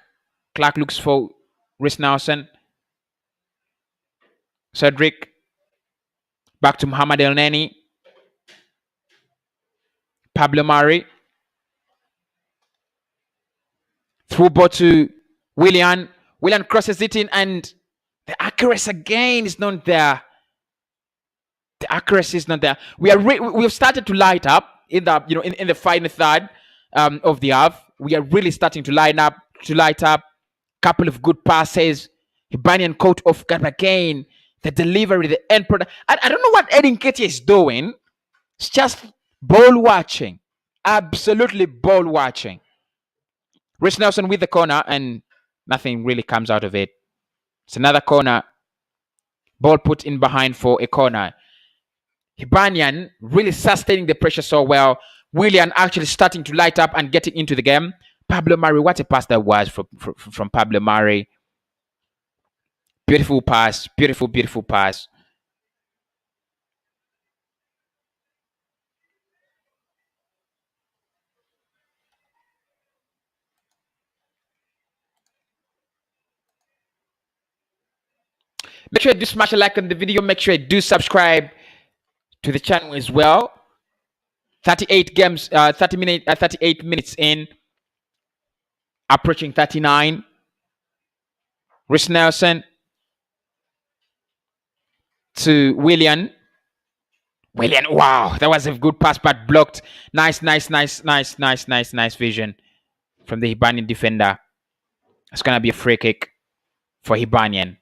[SPEAKER 4] Clark looks for Rhys Nelson. Cedric. Back to Mohamed Elneny. Pablo Mari. Through ball to Willian. Willian crosses it in, and the accuracy again is not there. The accuracy is not there. We've started to light up in the in the final third of the half. We are really starting to light up. Couple of good passes. Hibernian caught off guard again. The delivery, the end product. I don't know what Eddie Nketiah is doing. It's just ball watching. Absolutely ball watching. Rhys Nelson with the corner, and nothing really comes out of it. It's another corner. Ball put in behind for a corner. Hibernian really sustaining the pressure so well. Willian actually starting to light up and getting into the game. Pablo Mari, what a pass that was from Pablo Mari. Beautiful pass. Beautiful, beautiful pass. Make sure you do smash a like on the video. Make sure you do subscribe to the channel as well. 38 games, 38 minutes in. Approaching 39. Rhys Nelson to Willian. Wow, that was a good pass, but blocked. Nice vision from the Hibernian defender. It's gonna be a free kick for Hibernian.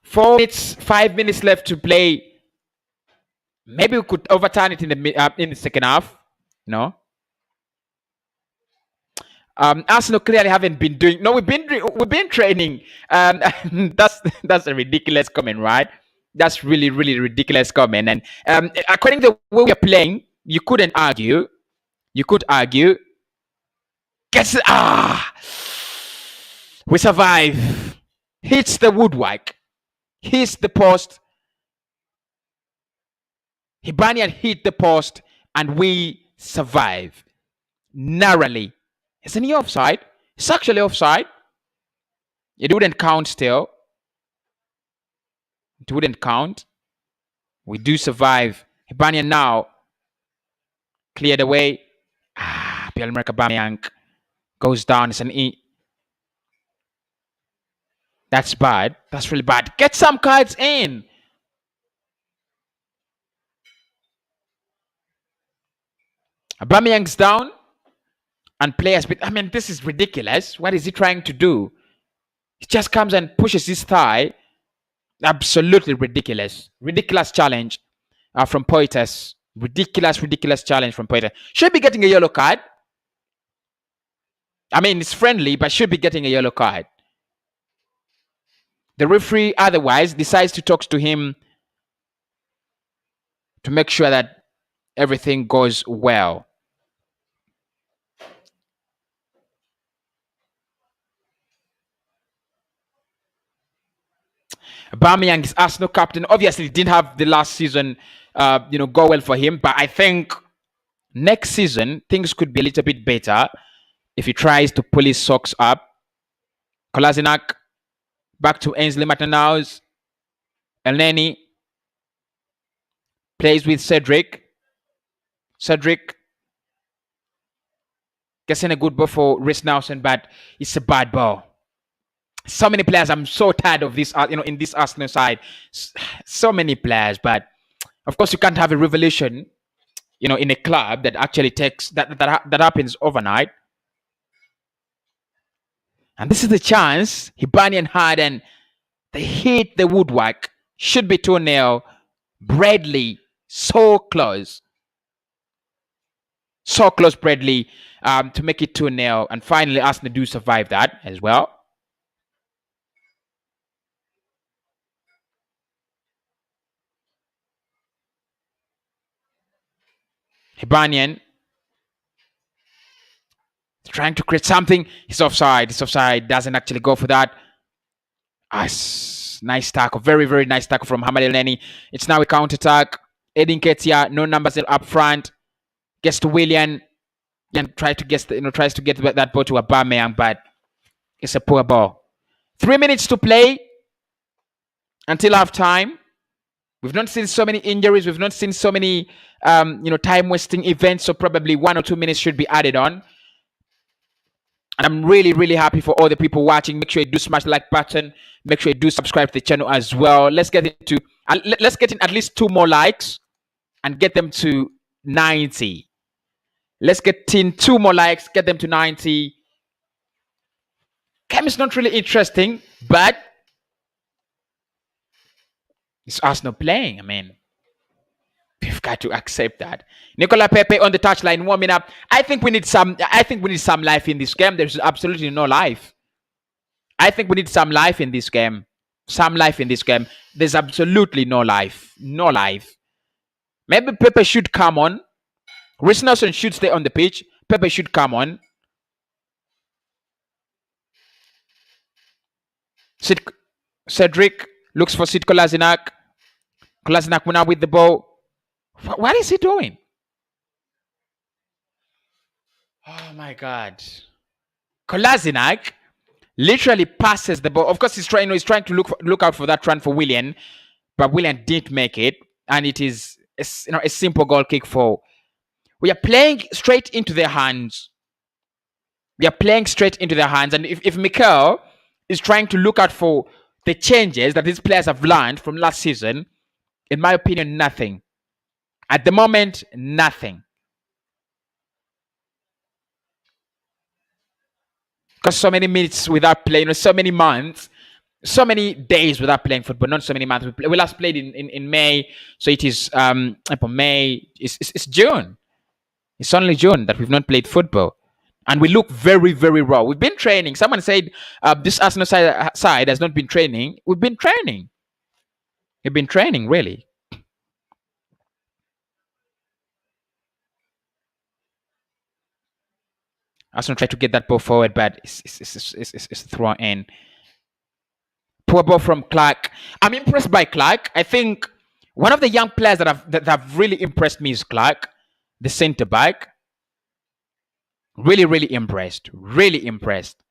[SPEAKER 4] 4 minutes, 5 minutes left to play. Maybe we could overturn it in the second half. No. Arsenal clearly haven't been doing. No, we've been training. That's a ridiculous comment, right? That's really ridiculous comment. And according to the way we are playing, you couldn't argue. You could argue. We survive. Hits the woodwork. Hits the post. Hibernian hit the post, and we survive narrowly. Isn't he offside? It's actually offside. It wouldn't count still. It wouldn't count. We do survive. Hibernian now cleared away. Pierre-Emerick Aubameyang goes down. It's an E. That's bad. That's really bad. Get some cards in. Aubameyang's down. And players, but I mean, this is ridiculous. What is he trying to do? He just comes and pushes his thigh. Absolutely ridiculous. Ridiculous challenge from Poitas. Ridiculous challenge from Poitas. Should be getting a yellow card. I mean, it's friendly, but should be getting a yellow card. The referee otherwise decides to talk to him to make sure that everything goes well. Aubameyang is Arsenal captain. Obviously, didn't have the last season, go well for him. But I think next season things could be a little bit better if he tries to pull his socks up. Kolasinac back to Ainsley Maitland-Niles. Elneny plays with Cedric. Cedric gets in a good ball for Reece Nelson, but it's a bad ball. So many players. I'm so tired of this, in this Arsenal side. So many players, but of course you can't have a revolution, in a club that actually takes that happens overnight. And this is the chance Hibernian had, and they hit the woodwork. Should be 2-0. Bradley, so close. So close, Bradley, to make it 2-0. And finally, Arsenal do survive that as well. Hibernian trying to create something. He's offside. He's offside. Doesn't actually go for that. Nice tackle. Very, very nice tackle from Hamad Elneny. It's now a counter attack. Edin Ketia, no numbers up front. Gets to Willian and tries to get that ball to Aubameyang, but it's a poor ball. 3 minutes to play until half time. We've not seen so many injuries. We've not seen so many time-wasting events. So probably 1 or 2 minutes should be added on. And I'm really, really happy for all the people watching. Make sure you do smash the like button. Make sure you do subscribe to the channel as well. Let's get in at least 2 more likes and get them to 90. Let's get in 2 more likes, get them to 90. Game is not really interesting, but it's Arsenal playing. I mean, we've got to accept that. Nicola Pepe on the touchline warming up. I think we need some life in this game. There's absolutely no life. I think we need some life in this game. Some life in this game. There's absolutely no life. No life. Maybe Pepe should come on. Reece Nelson should stay on the pitch. Pepe should come on. Cedric looks for Sid Kolasinac. Kolasinac now with the ball. What is he doing? Oh my God. Kolasinac literally passes the ball. Of course, he's trying to look out for that run for Willian, but Willian didn't make it, and it is a simple goal kick for. We are playing straight into their hands. We are playing straight into their hands, and if Mikel is trying to look out for the changes that these players have learned from last season, in my opinion, nothing. At the moment, nothing. Because so many minutes without playing, so many months, so many days without playing football, not so many months. We last played in May, so it is May. It's June. It's only June that we've not played football. And we look very, very raw. We've been training. Someone said this Arsenal side has not been training. We've been training. We've been training, really. Arsenal tried to get that ball forward, but it's thrown in. Poor ball from Clark. I'm impressed by Clark. I think one of the young players that have really impressed me is Clark, the centre back. Really, really impressed. Really impressed.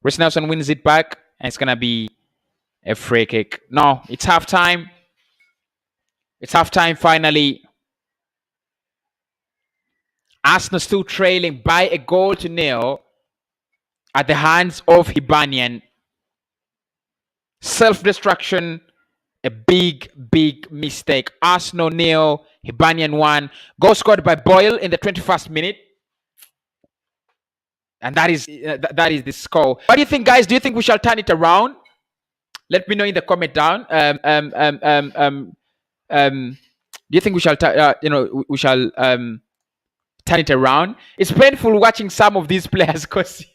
[SPEAKER 4] Reece Nelson wins it back, and it's gonna be a free kick. No, it's halftime. It's halftime finally. Arsenal still trailing by a goal to nil at the hands of HIBERNIAN. Self-destruction, a big mistake. Arsenal nil, HIBERNIAN 1. Goal scored by Boyle in the 21st minute. And that is the score. What do you think, guys? Do you think we shall turn it around? Let me know in the comment down. Do you think we shall, turn it around? It's painful watching some of these players, Cossy.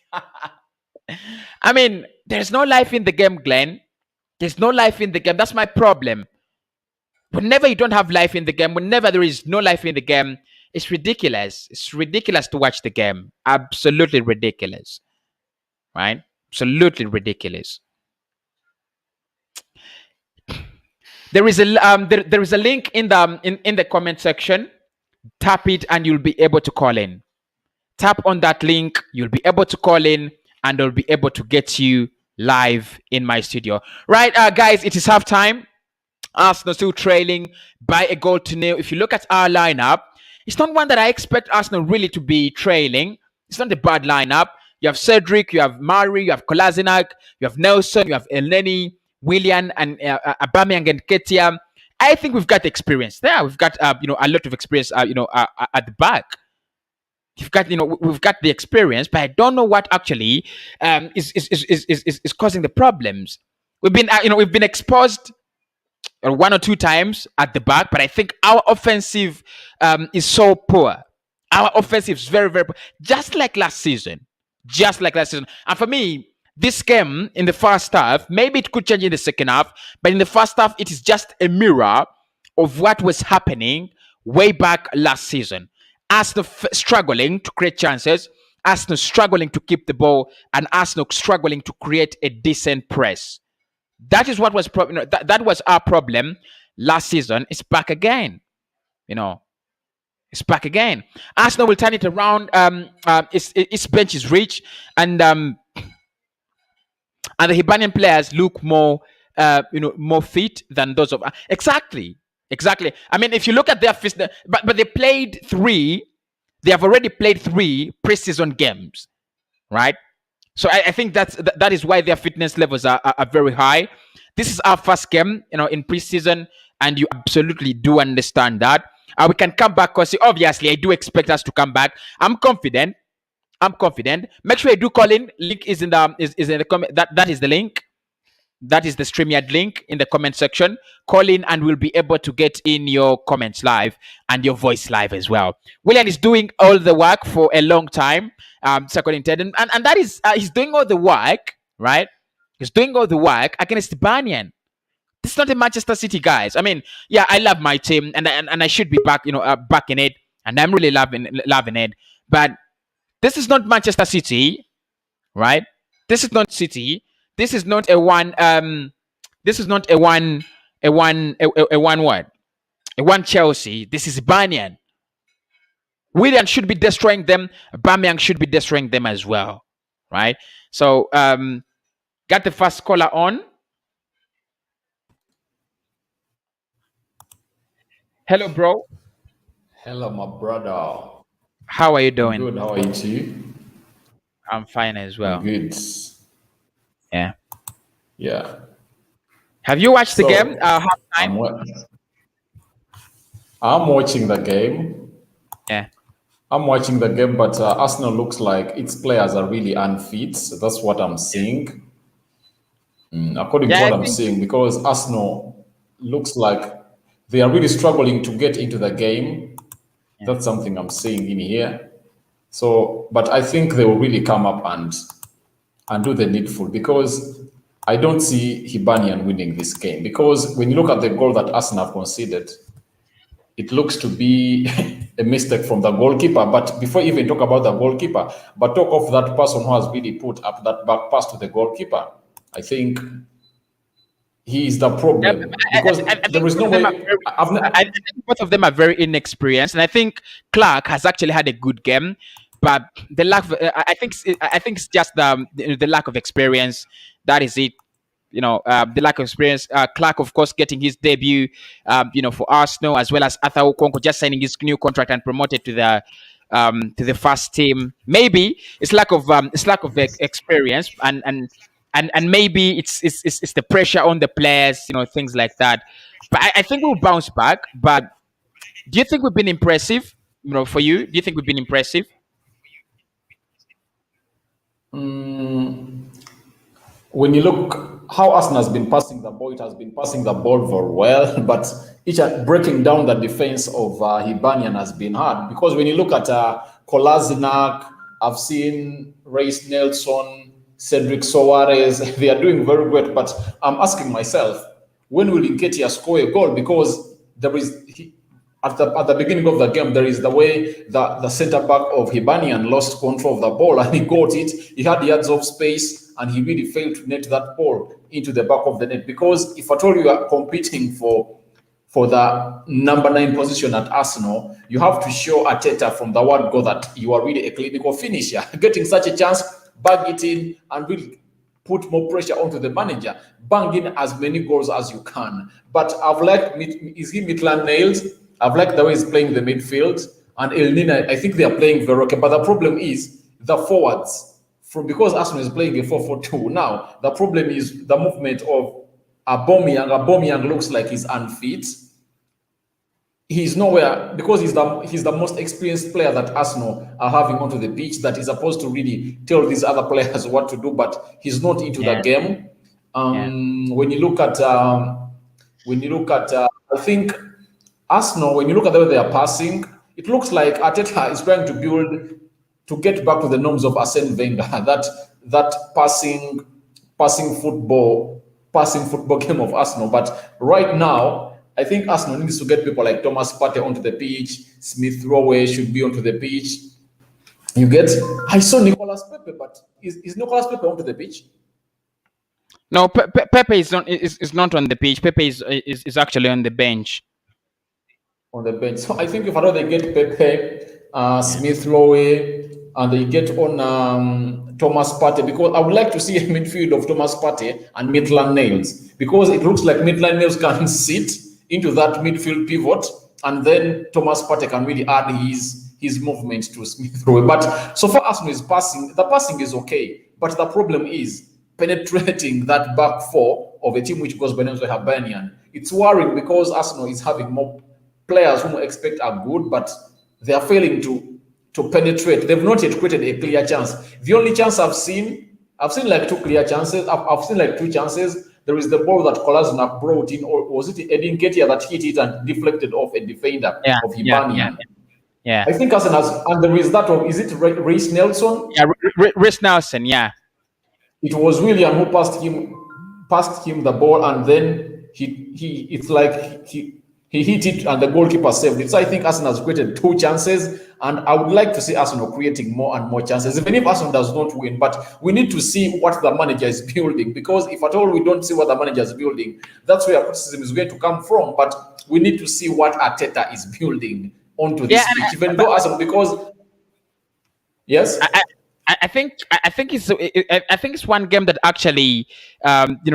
[SPEAKER 4] I mean, there's no life in the game, Glenn. There's no life in the game. That's my problem. Whenever you don't have life in the game, whenever there is no life in the game, it's ridiculous. It's ridiculous to watch the game. Absolutely ridiculous. Right? Absolutely ridiculous. There is a link in the comment section. Tap it and you'll be able to call in. Tap on that link, you'll be able to call in, and I'll be able to get you live in my studio. Right, guys, it is halftime. Arsenal still trailing by a goal to nil. If you look at our lineup, it's not one that I expect Arsenal really to be trailing. It's not a bad lineup. You have Cedric, you have Mari, you have Kolasinac, you have Nelson, you have Elneny, Willian, and Aubameyang and Ketia. I think we've got experience there. We've got a lot of experience at the back. We've got the experience, but I don't know what actually is causing the problems. We've been exposed one or two times at the back, but I think our offensive is so poor. Our offensive is very poor, just like last season. And for me, this game in the first half, maybe it could change in the second half, but in the first half, it is just a mirror of what was happening way back last season. Arsenal struggling to create chances, Arsenal struggling to keep the ball, and Arsenal struggling to create a decent press. That is what was that was our problem last season. It's back again. It's back again. Arsenal will turn it around. Its bench is rich, and the HIBERNIAN players look more fit than those of exactly. I mean, if you look at their fitness, but they played three. They have already played 3 preseason games, right? So I think that is why their fitness levels are very high. This is our first game, in preseason, and you absolutely do understand that. We can come back, because obviously I do expect us to come back. I'm confident. Make sure you do call in. Link is in the comment. That is the link. That is the StreamYard link in the comment section. Call in and we'll be able to get in your comments live and your voice live as well. Willian is doing all the work for a long time. Second intended, and that is he's doing all the work, right? He's doing all the work against HIBERNIAN. This is not a Manchester City, guys. I mean, yeah, I love my team and I should be back, back in it, and I'm really loving it. But this is not Manchester City, right? This is not City. This is not a one. This is not a one Chelsea. This is HIBERNIAN. Willian should be destroying them. Aubameyang should be destroying them as well, right? So, got the first caller on. Hello, bro.
[SPEAKER 5] Hello, my brother.
[SPEAKER 4] How are you doing?
[SPEAKER 5] Good. How are you too?
[SPEAKER 4] I'm fine as well.
[SPEAKER 5] Good.
[SPEAKER 4] Yeah.
[SPEAKER 5] Yeah.
[SPEAKER 4] Have you watched the game? Halftime?
[SPEAKER 5] I'm watching the game.
[SPEAKER 4] Yeah.
[SPEAKER 5] I'm watching the game, but Arsenal looks like its players are really unfit. So that's what I'm seeing. According to what I'm seeing, because Arsenal looks like they are really struggling to get into the game. Yeah. That's something I'm seeing in here. So, but I think they will really come up and do the needful, because I don't see HIBERNIAN winning this game. Because when you look at the goal that Arsenal have conceded, it looks to be a mistake from the goalkeeper. But before you even talk about the goalkeeper, but talk of that person who has really put up that back pass to the goalkeeper, I think he is the problem. Because there is no way.
[SPEAKER 4] I think both of them are very inexperienced, and I think Clark has actually had a good game. but the lack of I think it's just the lack of experience. That is it. The lack of experience. Clark, of course, getting his debut, for Arsenal, as well as Arthur Okonkwo just signing his new contract and promoted to the first team. Maybe it's lack of experience, and maybe it's the pressure on the players, things like that. But I think we'll bounce back. But do you think we've been impressive? For you, do you think we've been impressive?
[SPEAKER 5] When you look how Arsenal has been passing the ball, it has been passing the ball very well, but breaking down the defense of Hibernian has been hard, because when you look at Kolasinac, I've seen Reece Nelson, Cedric Soares, they are doing very good, but I'm asking myself, when will Nketiah score a goal? Because there is at the beginning of the game, there is the way the centre back of Hibernian lost control of the ball and he got it. He had yards of space and he really failed to net that ball into the back of the net. Because if at all you are competing for the number 9 position at Arsenal, you have to show Arteta from the word go that you are really a clinical finisher. Getting such a chance, bag it in and really put more pressure onto the manager. Bang in as many goals as you can. But I've liked, is he Maitland Niles? I've liked the way he's playing the midfield. And El Nina, I think they are playing very okay. But the problem is the forwards. Because Arsenal is playing a 4-4-2 now, the problem is the movement of Aubameyang. Aubameyang looks like he's unfit. He's nowhere, because he's the most experienced player that Arsenal are having onto the pitch, that is supposed to really tell these other players what to do, but he's not into the game. When you look at, I think Arsenal, when you look at the way they are passing, it looks like Arteta is trying to get back to the norms of Arsene Wenger, that passing football game of Arsenal. But right now, I think Arsenal needs to get people like Thomas Partey onto the pitch. Smith Rowe should be onto the pitch. You get? I saw Nicolas Pepe, but is Nicolas Pepe onto the pitch?
[SPEAKER 4] No, Pepe is not on the pitch. Pepe is actually on the bench.
[SPEAKER 5] On the bench. So I think if they get Pepe, Smith Rowe, and they get on Thomas Partey, because I would like to see a midfield of Thomas Partey and Maitland Niles, because it looks like Maitland Niles can sit into that midfield pivot, and then Thomas Partey can really add his movement to Smith Rowe. But so far Arsenal is passing, the passing is okay, but the problem is penetrating that back four of a team which goes by names like Hibernian. It's worrying, because Arsenal is having more players whom we expect are good, but they are failing to penetrate. They've not yet created a clear chance. The only chance I've seen like 2 clear chances. I've seen like 2 chances. There is the ball that Kolasinac brought in, or was it Edin Nketiah that hit it and deflected off a defender of Hibernian?
[SPEAKER 4] Yeah.
[SPEAKER 5] I think Arsenal has, and there is that of, is it Reece Nelson?
[SPEAKER 4] Yeah, Reece Nelson, yeah.
[SPEAKER 5] It was William who passed him the ball, and then he hit it and the goalkeeper saved it. So I think Arsenal has created 2 chances, and I would like to see Arsenal creating more and more chances, even if Arsenal does not win. But we need to see what the manager is building, because if at all we don't see what the manager is building, that's where criticism is going to come from. But we need to see what Arteta is building onto this pitch, even though Arsenal, because yes.
[SPEAKER 4] I think it's one game that actually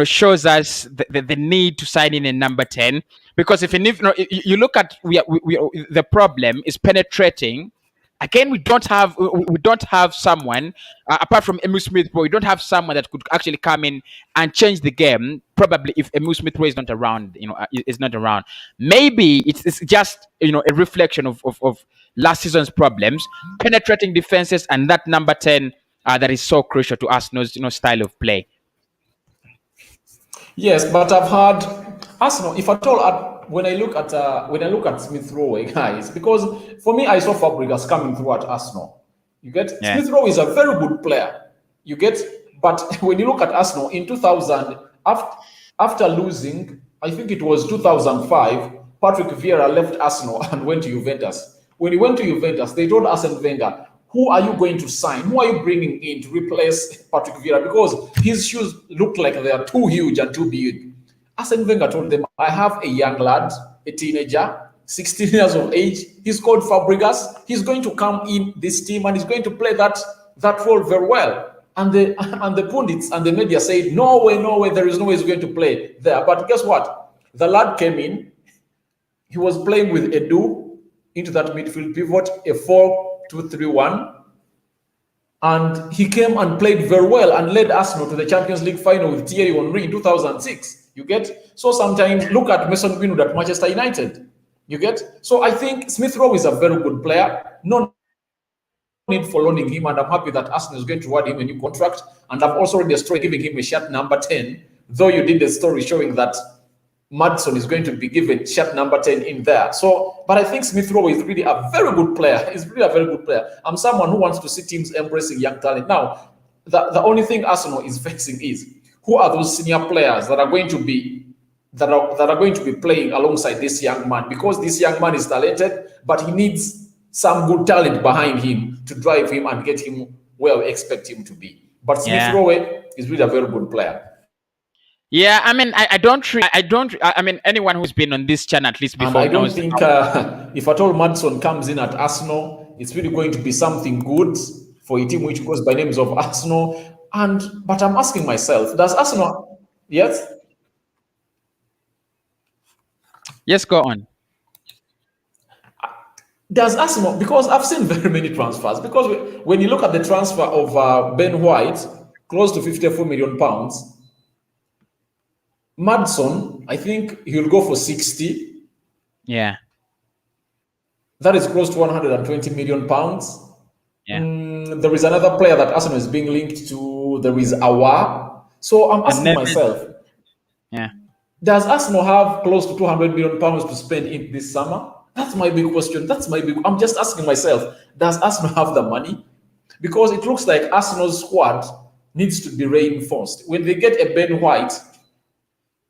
[SPEAKER 4] shows us the need to sign in a number 10, because if you look at the problem is penetrating. Again, we don't have someone apart from Emile Smith Rowe. We don't have someone that could actually come in and change the game. Probably if Emile Smith Rowe is not around, is not around. Maybe it's just a reflection of last season's problems, penetrating defenses, and that number 10 that is so crucial to Arsenal's style of play.
[SPEAKER 5] Yes, but I've heard Arsenal, if at all, when I look at Smith Rowe, guys, because for me I saw Fabregas coming through at Arsenal. You get? Yeah. Smith Rowe is a very good player. You get? But when you look at Arsenal in 2000, after losing, I think it was 2005, Patrick Vieira left Arsenal and went to Juventus. When he went to Juventus, they told Arsene Wenger, who are you going to sign? Who are you bringing in to replace Patrick Vieira? Because his shoes look like they are too huge and too big. Arsene Wenger told them, I have a young lad, a teenager, 16 years of age. He's called Fabregas. He's going to come in this team and he's going to play that role very well. And the pundits and the media said, no way, there is no way he's going to play there. But guess what? The lad came in. He was playing with Edu into that midfield pivot, a 4-2-3-1. And he came and played very well and led Arsenal to the Champions League final with Thierry Henry in 2006. You get? So sometimes look at Mason Greenwood at Manchester United. You get? So I think Smith Rowe is a very good player. No need for loaning him, and I'm happy that Arsenal is going to award him a new contract. And I've also read a story giving him a shirt number 10, though you did a story showing that Madison is going to be given shirt number 10 in there. So, but I think Smith Rowe is really a very good player. He's really a very good player. I'm someone who wants to see teams embracing young talent. Now, the only thing Arsenal is facing is who are those senior players that are going to be that are going to be playing alongside this young man, because this young man is talented, but he needs some good talent behind him to drive him and get him where we expect him to be. But Smith Rowe is really a very good player.
[SPEAKER 4] Yeah, I mean, I mean, anyone who's been on this channel at least before.
[SPEAKER 5] And I don't think if at all Madison comes in at Arsenal, it's really going to be something good for a team which goes by names of Arsenal. But I'm asking myself, does Arsenal? Yes.
[SPEAKER 4] Yes, go on.
[SPEAKER 5] Does Arsenal, because I've seen very many transfers, because when you look at the transfer of Ben White, close to £54 million, Madison, I think he'll go for 60.
[SPEAKER 4] Yeah.
[SPEAKER 5] That is close to £120 million.
[SPEAKER 4] Yeah.
[SPEAKER 5] There is another player that Arsenal is being linked to. There is Awa. So I'm asking myself,
[SPEAKER 4] yeah,
[SPEAKER 5] does Arsenal have close to £200 million to spend in this summer? That's my big question. I'm just asking myself, does Arsenal have the money? Because it looks like Arsenal's squad needs to be reinforced. When they get a Ben White,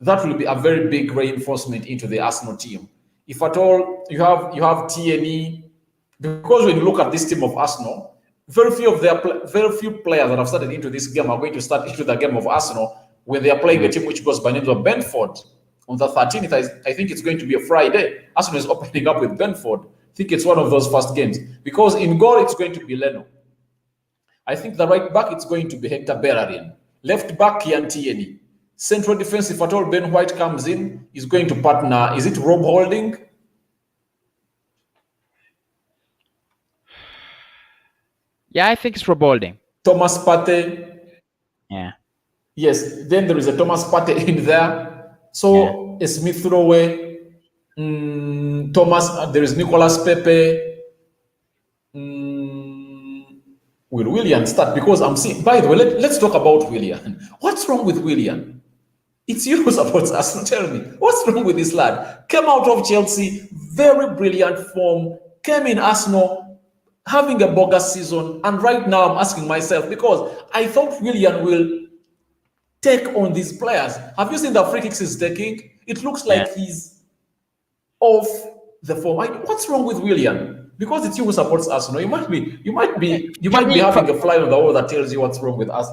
[SPEAKER 5] that will be a very big reinforcement into the Arsenal team. If at all you have TNE, because when you look at this team of Arsenal, very few players that have started into this game are going to start into the game of Arsenal when they are playing a team which goes by name of Brentford. On the 13th, I think it's going to be a Friday. Arsenal is opening up with Brentford. I think it's one of those first games. Because in goal, it's going to be Leno. I think the right back, it's going to be Hector Bellerin. Left back, Kian Tierney. Central defense, if at all Ben White comes in, is going to partner. Is it Rob Holding?
[SPEAKER 4] Yeah, I think it's Rob Holding.
[SPEAKER 5] Thomas Partey.
[SPEAKER 4] Yeah.
[SPEAKER 5] Yes, then there is a Thomas Partey in there. So a Smith Rowe, Thomas, there is Nicolas Pepe. Will Willian start? Because I'm seeing, by the way, let's talk about Willian. What's wrong with Willian? It's you who supports Arsenal. Tell me, what's wrong with this lad? Came out of Chelsea, very brilliant form, came in Arsenal, having a bogus season, and right now I'm asking myself, because I thought Willian will take on these players. Have you seen the free kicks he's taking? It looks like he's off the form. What's wrong with Willian? Because it's you who supports Arsenal. You might be having a fly on the wall that tells you what's wrong with us.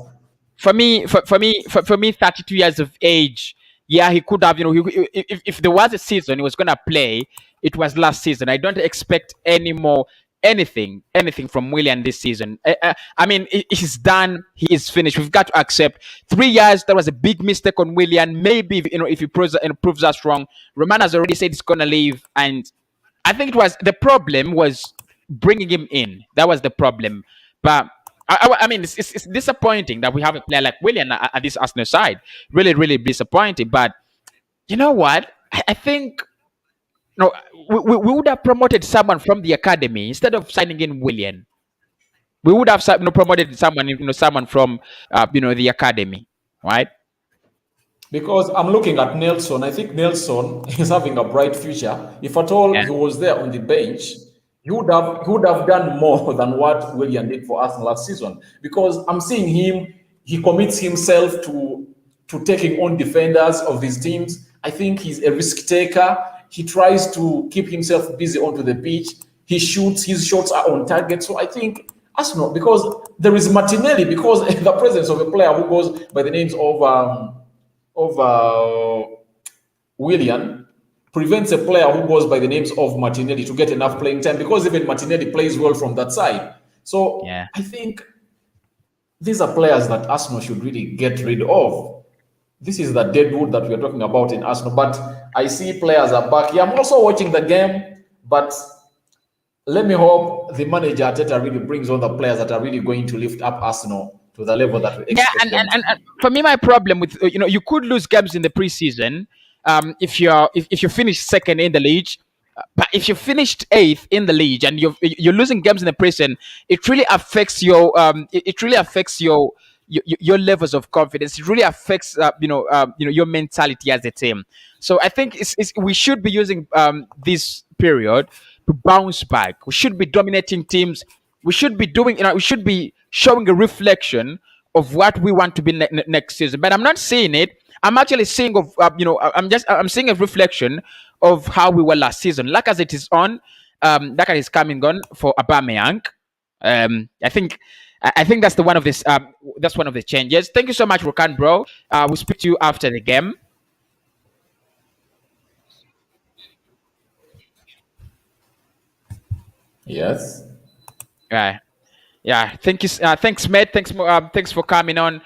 [SPEAKER 4] For me, 32 years of age. Yeah, he could have. If there was a season he was gonna play, it was last season. I don't expect anything from Willian this season. I mean, he's done. He is finished. We've got to accept 3 years. That was a big mistake on Willian. Maybe if he proves us wrong. Roman has already said he's gonna leave, and I think the problem was bringing him in. That was the problem. But I mean, it's disappointing that we have a player like Willian at this Arsenal side. Really, really disappointing. But you know what? I think. No, we would have promoted someone from the academy instead of signing in Willian. We would have promoted someone from the academy, right?
[SPEAKER 5] Because I'm looking at Nelson. I think Nelson is having a bright future. If at all he was there on the bench, he would have done more than what Willian did for us last season. Because I'm seeing him, he commits himself to taking on defenders of his teams. I think he's a risk taker. He tries to keep himself busy onto the pitch. He shoots. His shots are on target. So I think Arsenal, because there is Martinelli, because the presence of a player who goes by the names of Willian, prevents a player who goes by the names of Martinelli to get enough playing time, because even Martinelli plays well from that side. So
[SPEAKER 4] Yeah.
[SPEAKER 5] I think these are players that Arsenal should really get rid of. This is the dead wood that we are talking about in Arsenal. But I see players are back. Yeah, I'm also watching the game, but let me hope the manager Arteta really brings on the players that are really going to lift up Arsenal to the level that we
[SPEAKER 4] Yeah,
[SPEAKER 5] expect them to.
[SPEAKER 4] and for me, my problem with you could lose games in the preseason if you finish second in the league, but if you finished eighth in the league and you're losing games in the preseason, it really affects it really affects your levels of confidence. It really affects your mentality as a team. So I think we should be using this period to bounce back. We should be dominating teams. We should be doing, we should be showing a reflection of what we want to be next season. But I'm not seeing it. I'm actually seeing I'm seeing a reflection of how we were last season. Lacazette is on. Lacazette is coming on for Aubameyang. I think that's one of this. That's one of the changes. Thank you so much, Rokan, bro. We'll speak to you after the game.
[SPEAKER 5] Yes.
[SPEAKER 4] Yeah. Yeah, thank you. Thanks, mate. Thanks for coming on.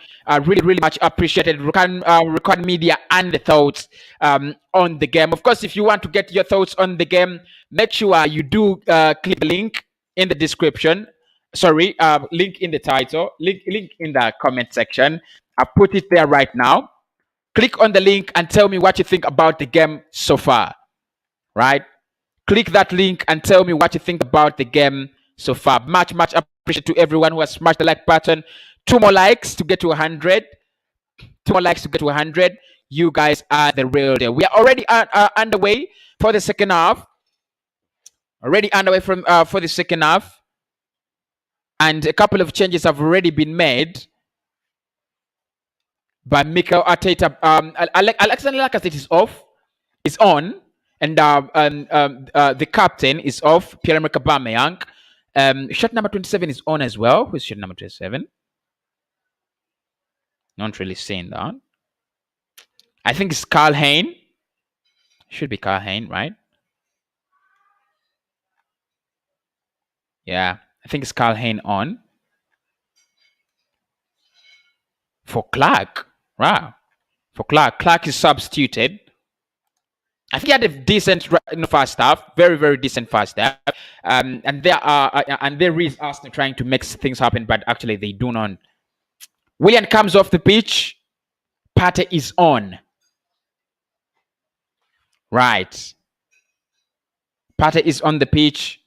[SPEAKER 4] Really much appreciated. Record media and the thoughts on the game. Of course, if you want to get your thoughts on the game, make sure you do click the link in the description. Sorry, link in the title. Link in the comment section. I put it there right now. Click on the link and tell me what you think about the game so far. Right? Click that link and tell me what you think about the game so far. Much appreciate to everyone who has smashed the like button. 2 more likes to get to 100. 2 more likes to get to 100. You guys are the real deal. We are already underway for the second half. Already underway for the second half. And a couple of changes have already been made by Mikel Arteta. Alexander Lacazette is on. And the captain is off, Pierre-Emerick Aubameyang. Shot number 27 is on as well. Who's shot number 27? Not really seeing that. I think it's Carl Hain. Should be Carl Hain, right? Yeah, I think it's Carl Hain on. For Clark. Wow. For Clark. Clark is substituted. I think he had a decent first half, very decent first half, and there is Arsenal trying to make things happen, but actually they do not. Willian comes off the pitch. Partey is on. Right. Partey is on the pitch.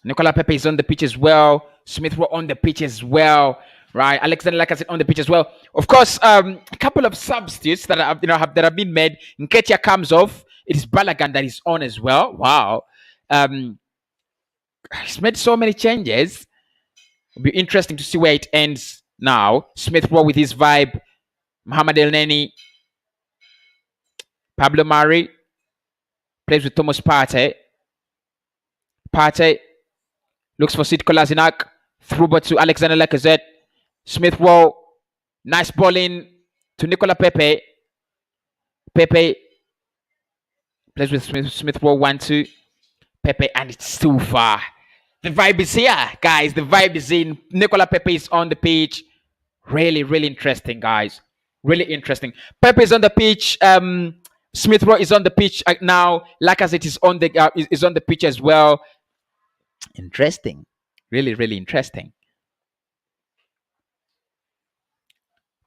[SPEAKER 4] Nicola Pepe is on the pitch as well. Smith Rowe on the pitch as well. Right, Alexander Lacazette on the pitch as well. Of course, a couple of substitutes that have been made. Nketiah comes off. It is Balogun that is on as well. Wow, he's made so many changes. It'll be interesting to see where it ends now. Smith Rowe with his vibe. Mohamed Elneny. Pablo Mari plays with Thomas Partey. Partey looks for Sid Kolasinac. Through ball to Alexander Lacazette. Smith Rowe, nice ball in to Nicola Pepe. Pepe plays with Smith Rowe 1-2. Pepe, and it's too far. The vibe is here, guys. The vibe is in. Nicola Pepe is on the pitch. Really interesting, guys. Really interesting. Pepe is on the pitch. Smith Rowe is on the pitch now. Lacazette is on the pitch as well. Interesting. Really interesting.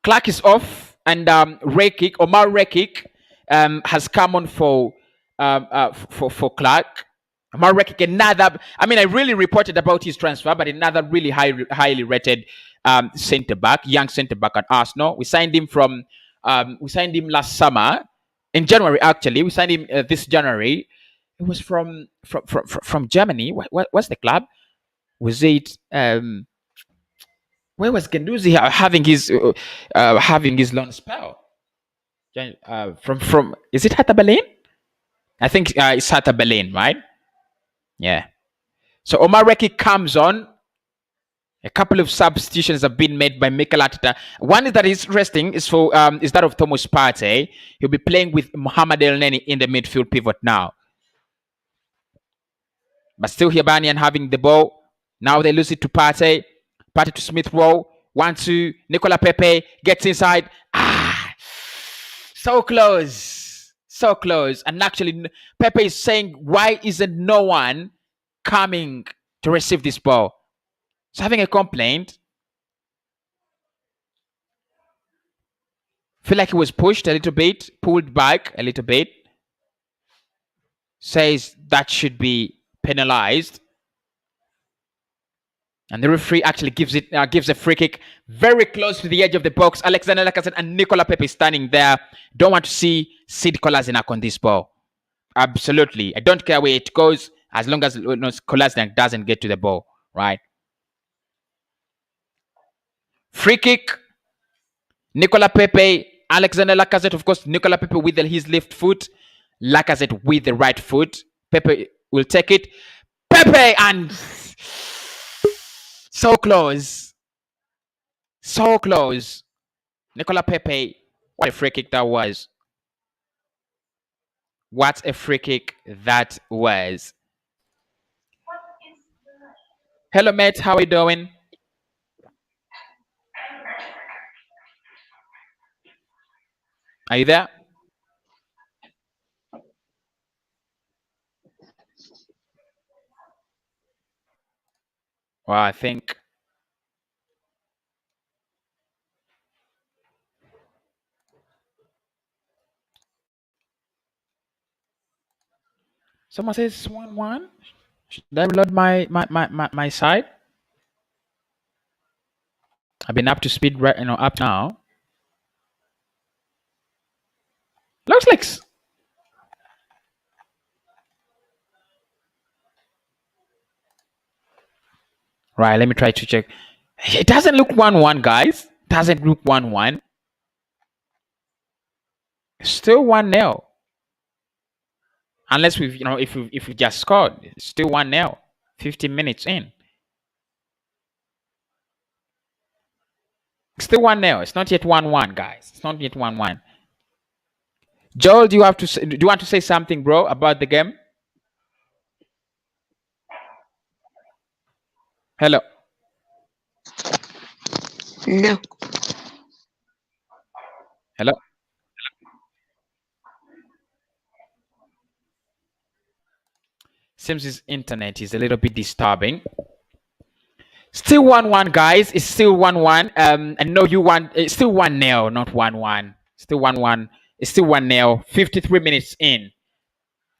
[SPEAKER 4] Clark is off, and Omar Rekik has come on for Clark. Omar Rekik, another. I mean, I really reported about his transfer, but another really highly rated centre back, young centre back at Arsenal. We signed him last summer in January. Actually, we signed him this January. It was from Germany. What's the club? Was it? Where was Guendouzi having his loan spell? From is it Hertha Berlin? I think it's Hertha Berlin, right? Yeah. So Omar Rekik comes on. A couple of substitutions have been made by Mikel Arteta. One that is resting is that of Thomas Partey. He'll be playing with Mohamed Elneny in the midfield pivot now. But still Hibernian having the ball. Now they lose it to Partey. Partey to Smith Rowe. 1-2. Nicola Pepe gets inside. So close. So close. And actually, Pepe is saying, why isn't no one coming to receive this ball? He's having a complaint. Feel like he was pushed a little bit, pulled back a little bit. Says that should be penalized. And the referee actually gives a free kick very close to the edge of the box. Alexander Lacazette and Nicola Pepe standing there. Don't want to see Sid Kolasinac on this ball. Absolutely. I don't care where it goes as long as Kolasinac doesn't get to the ball, right? Free kick. Nicola Pepe, Alexander Lacazette, of course, Nicola Pepe with his left foot. Lacazette with the right foot. Pepe will take it. Pepe and... so close. So close. Nicola Pepe. What a free kick that was. What a free kick that was. Hello, mate. How are you doing? Are you there? Well, I think... someone says 1-1. Should I reload my side? I've been up to speed right, up now. Looks like... right, let me try to check. It doesn't look 1-1, guys. Doesn't look 1-1. Still 1-0. Unless we've, if we just scored, it's still 1-0. 15 minutes in. Still 1-0. It's not yet 1-1, guys. It's not yet 1-1. Joel, do you want to say something, bro, about the game? Hello.
[SPEAKER 6] No.
[SPEAKER 4] Hello. Seems his internet is a little bit disturbing. Still 1-1, guys. It's still 1-1. I know you want... it's still 1-0, not 1-1. Still 1-1. It's still 1-0. 53 minutes in.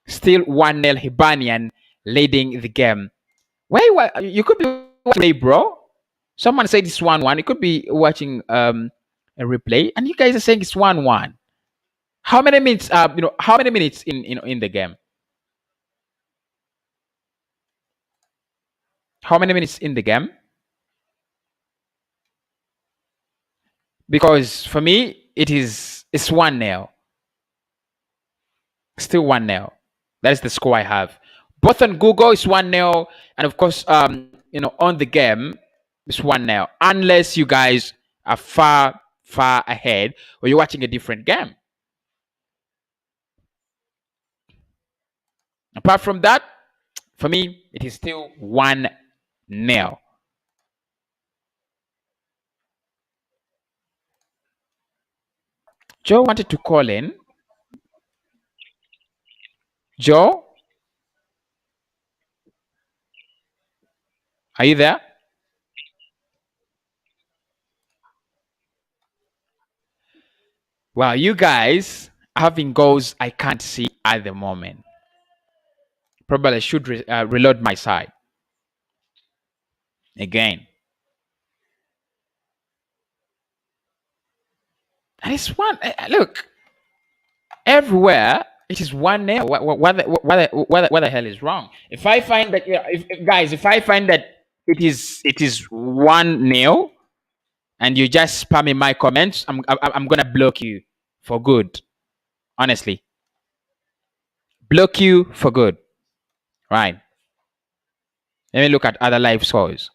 [SPEAKER 4] Still 1-0 Hibernian leading the game. Wait, you could be watching, bro. Someone said it's 1-1. You could be watching a replay, and you guys are saying it's 1-1. How many minutes? How many minutes in the game? How many minutes in the game? Because for me, it's 1-0. Still 1-0. That is the score I have. Both on Google it's 1-0, and of course, on the game it's 1-0. Unless you guys are far ahead, or you're watching a different game. Apart from that, for me, it is still 1-0. Joe wanted to call in. Joe? Are you there? Well, you guys having goals I can't see at the moment. Probably I should reload my side. Again. And it's one... look. Everywhere, it is 1-0. What the hell is wrong? If I find that... if I find that it is 1-0, and you just spam in my comments, I'm gonna block you for good. Honestly, block you for good. Right. Let me look at other live scores.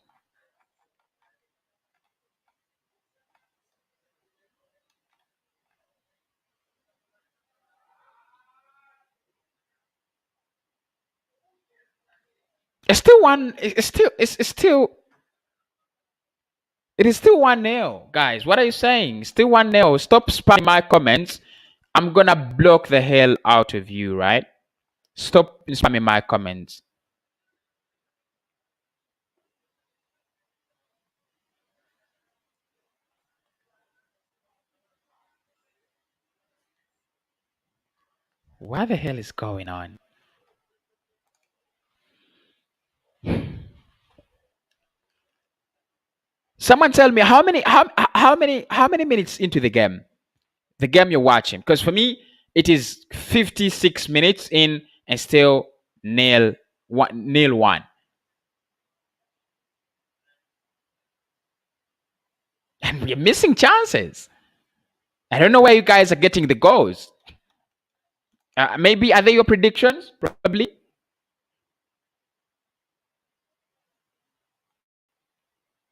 [SPEAKER 4] It's still one. It is still 1-0, guys. What are you saying? Still 1-0. Stop spamming my comments. I'm gonna block the hell out of you, right? Stop spamming my comments. What the hell is going on? Someone tell me how many minutes into the game you're watching? Because for me, it is 56 minutes in and still nil one. And we're missing chances. I don't know where you guys are getting the goals. Maybe are they your predictions? Probably.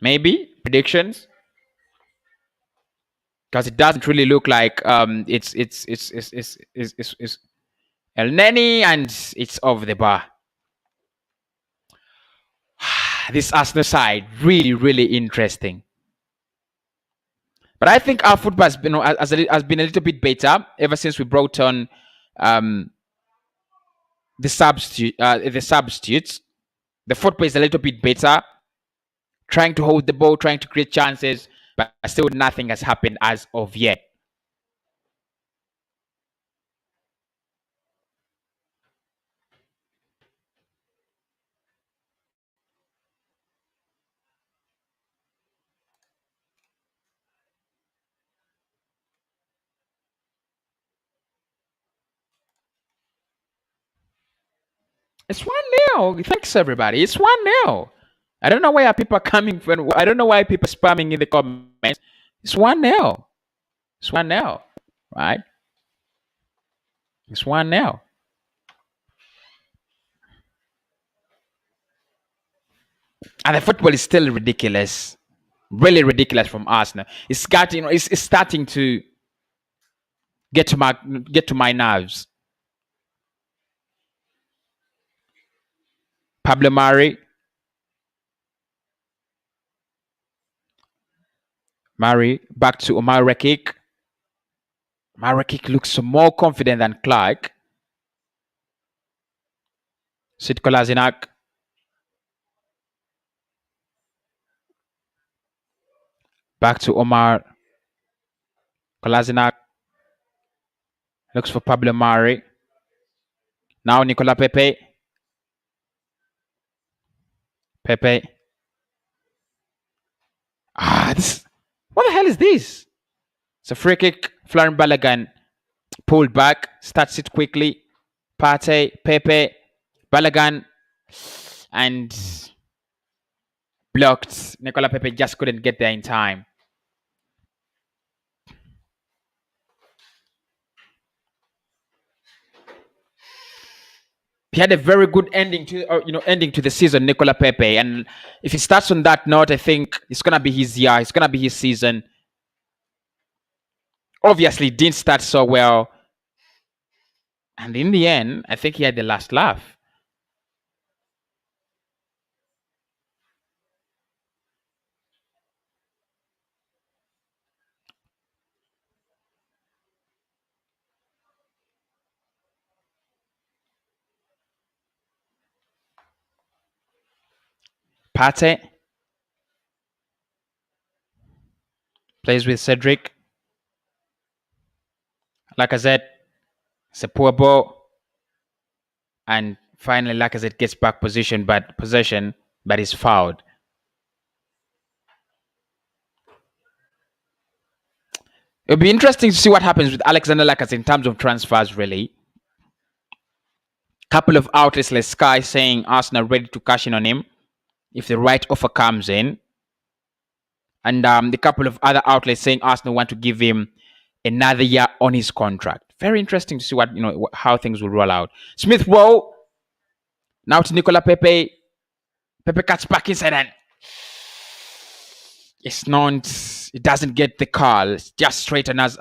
[SPEAKER 4] Maybe predictions. Because it doesn't really look like it's El Neni and it's over the bar. This Arsenal side really interesting. But I think our football has been a little bit better ever since we brought on the substitutes. The football is a little bit better, trying to hold the ball, trying to create chances, but still nothing has happened as of yet. It's 1-0. Thanks, everybody. It's 1-0. I don't know where people are coming from. I don't know why people are spamming in the comments. It's 1-0. It's 1-0. Right? It's 1-0. And the football is still ridiculous. Really ridiculous from Arsenal. It's starting to get to my nerves. Pablo Mari back to Omar Rekik. Omar Rekik looks more confident than Clark. Sid Kolasinac. Back to Omar. Kolasinac. Looks for Pablo Mari. Now Nicola Pepe. What the hell is this? It's a free kick. Florian Balogun pulled back, starts it quickly. Partey, Pepe, Balogun, and blocked. Nicola Pepe just couldn't get there in time. He had a very good ending to the season, Nicola Pepe, and if he starts on that note, I think it's gonna be his year. It's gonna be his season. Obviously, didn't start so well, and in the end, I think he had the last laugh. Partey plays with Cedric. Lacazette, it's a poor ball, and finally Lacazette gets back possession, but is fouled. It'll be interesting to see what happens with Alexander Lacazette in terms of transfers, really. Couple of outlets like Sky saying Arsenal ready to cash in on him if the right offer comes in. And the couple of other outlets saying Arsenal want to give him another year on his contract. Very interesting to see how things will roll out. Smith Rowe. Now to Nicola Pepe. Pepe cuts back inside and it doesn't get the call. It's just straight and as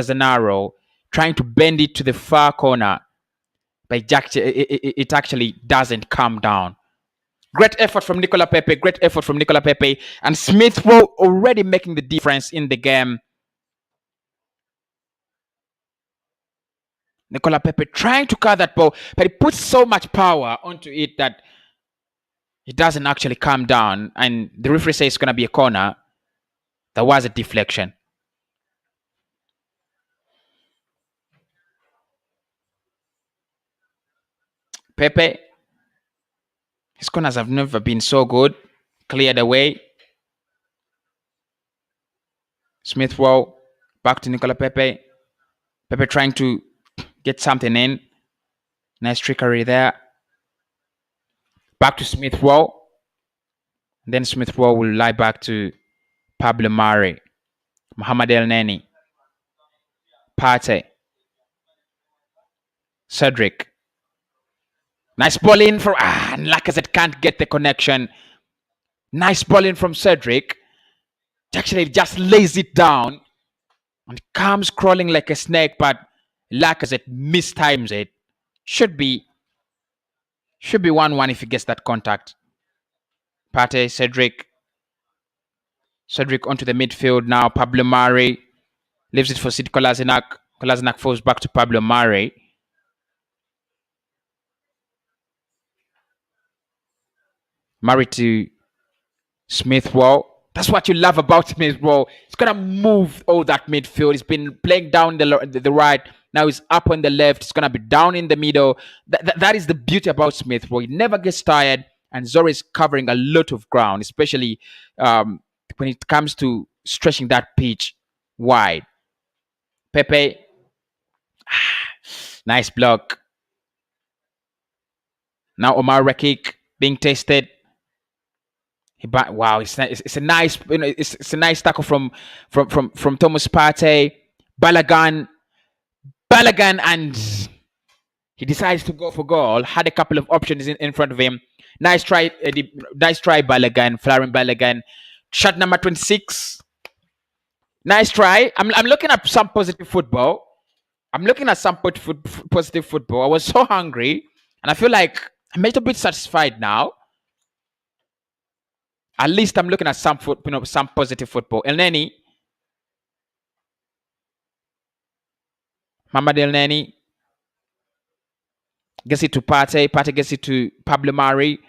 [SPEAKER 4] an arrow. Trying to bend it to the far corner. But it actually doesn't come down. Great effort from Nicola Pepe. Great effort from Nicola Pepe. And Smith Rowe already making the difference in the game. Nicola Pepe trying to cut that ball, but he puts so much power onto it that it doesn't actually come down. And the referee says it's going to be a corner. There was a deflection. Pepe, his corners have never been so good. Cleared away. Smith Rowe, back to Nicola Pepe. Pepe trying to get something in. Nice trickery there. Back to Smith Rowe. Then Smith Rowe will lie back to Pablo Mari. Mohamed El Neni. Partey. Cedric. Nice ball in from... and Lacazette can't get the connection. Nice ball in from Cedric. Actually, just lays it down and comes crawling like a snake, but Lacazette mistimes it. Should be 1-1 if he gets that contact. Partey, Cedric. Cedric onto the midfield now. Pablo Mari leaves it for Sid Kolasinac. Kolasinac falls back to Pablo Mari. Mari to Smith Rowe. That's what you love about Smith Rowe. He's gonna move all that midfield. He's been playing down the right. Now he's up on the left. He's gonna be down in the middle. That is the beauty about Smith Rowe. He never gets tired, and Zora is covering a lot of ground, especially when it comes to stretching that pitch wide. Pepe, nice block. Now Omar Rakik being tested. Wow, it's a nice, it's a nice tackle from Thomas Partey. Balogun, and he decides to go for goal. Had a couple of options in front of him. Nice try, Balogun, Florian Balogun. Shot number 26. Nice try. I'm looking at some positive football. I was so hungry, and I feel like I'm a little bit satisfied now. At least I'm looking at some positive football. El Neni. Mohamed El Neni. Gets it to Partey. Partey gets it to Pablo Mari.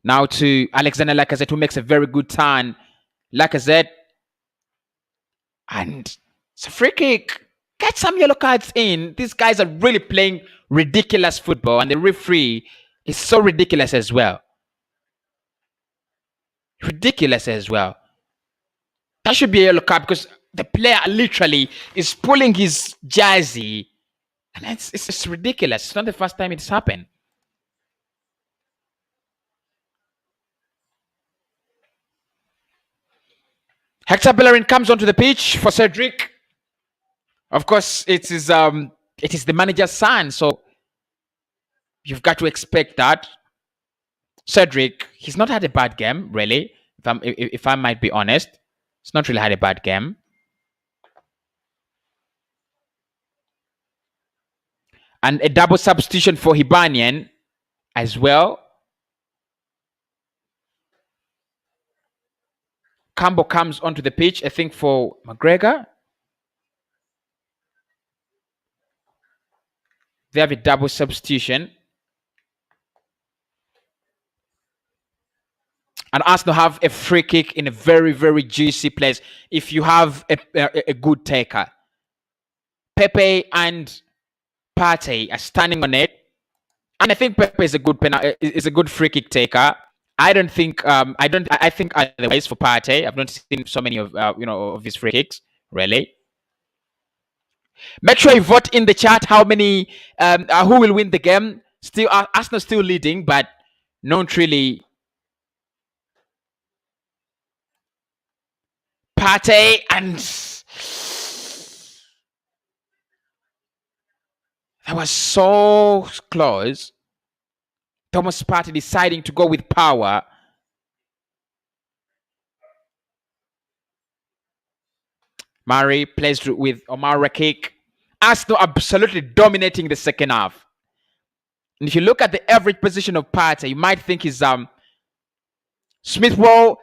[SPEAKER 4] Now to Alexander Lacazette, who makes a very good turn. Lacazette. And it's a free kick. Get some yellow cards in. These guys are really playing ridiculous football. And the referee is so ridiculous as well. Ridiculous as well. That should be a yellow card because the player literally is pulling his jersey, and it's ridiculous. It's not the first time it's happened. Hector Bellerin comes onto the pitch for Cedric. Of course, it is the manager's son, so you've got to expect that. Cedric, he's not had a bad game, really. If I might be honest, he's not really had a bad game. And a double substitution for Hibernian as well. Campbell comes onto the pitch, I think, for McGregor. They have a double substitution. And Arsenal have a free kick in a very, very juicy place if you have a good taker. Pepe and Partey are standing on it. And I think Pepe is a good free kick taker. I think otherwise for Partey. I've not seen so many of his free kicks, really. Make sure you vote in the chat how many who will win the game. Still Arsenal still leading, but not really. Partey, and that was so close. Thomas Partey deciding to go with power. Mari plays with Omar Rakik. Arsenal absolutely dominating the second half. And if you look at the average position of Partey, you might think he's Smith Rowe,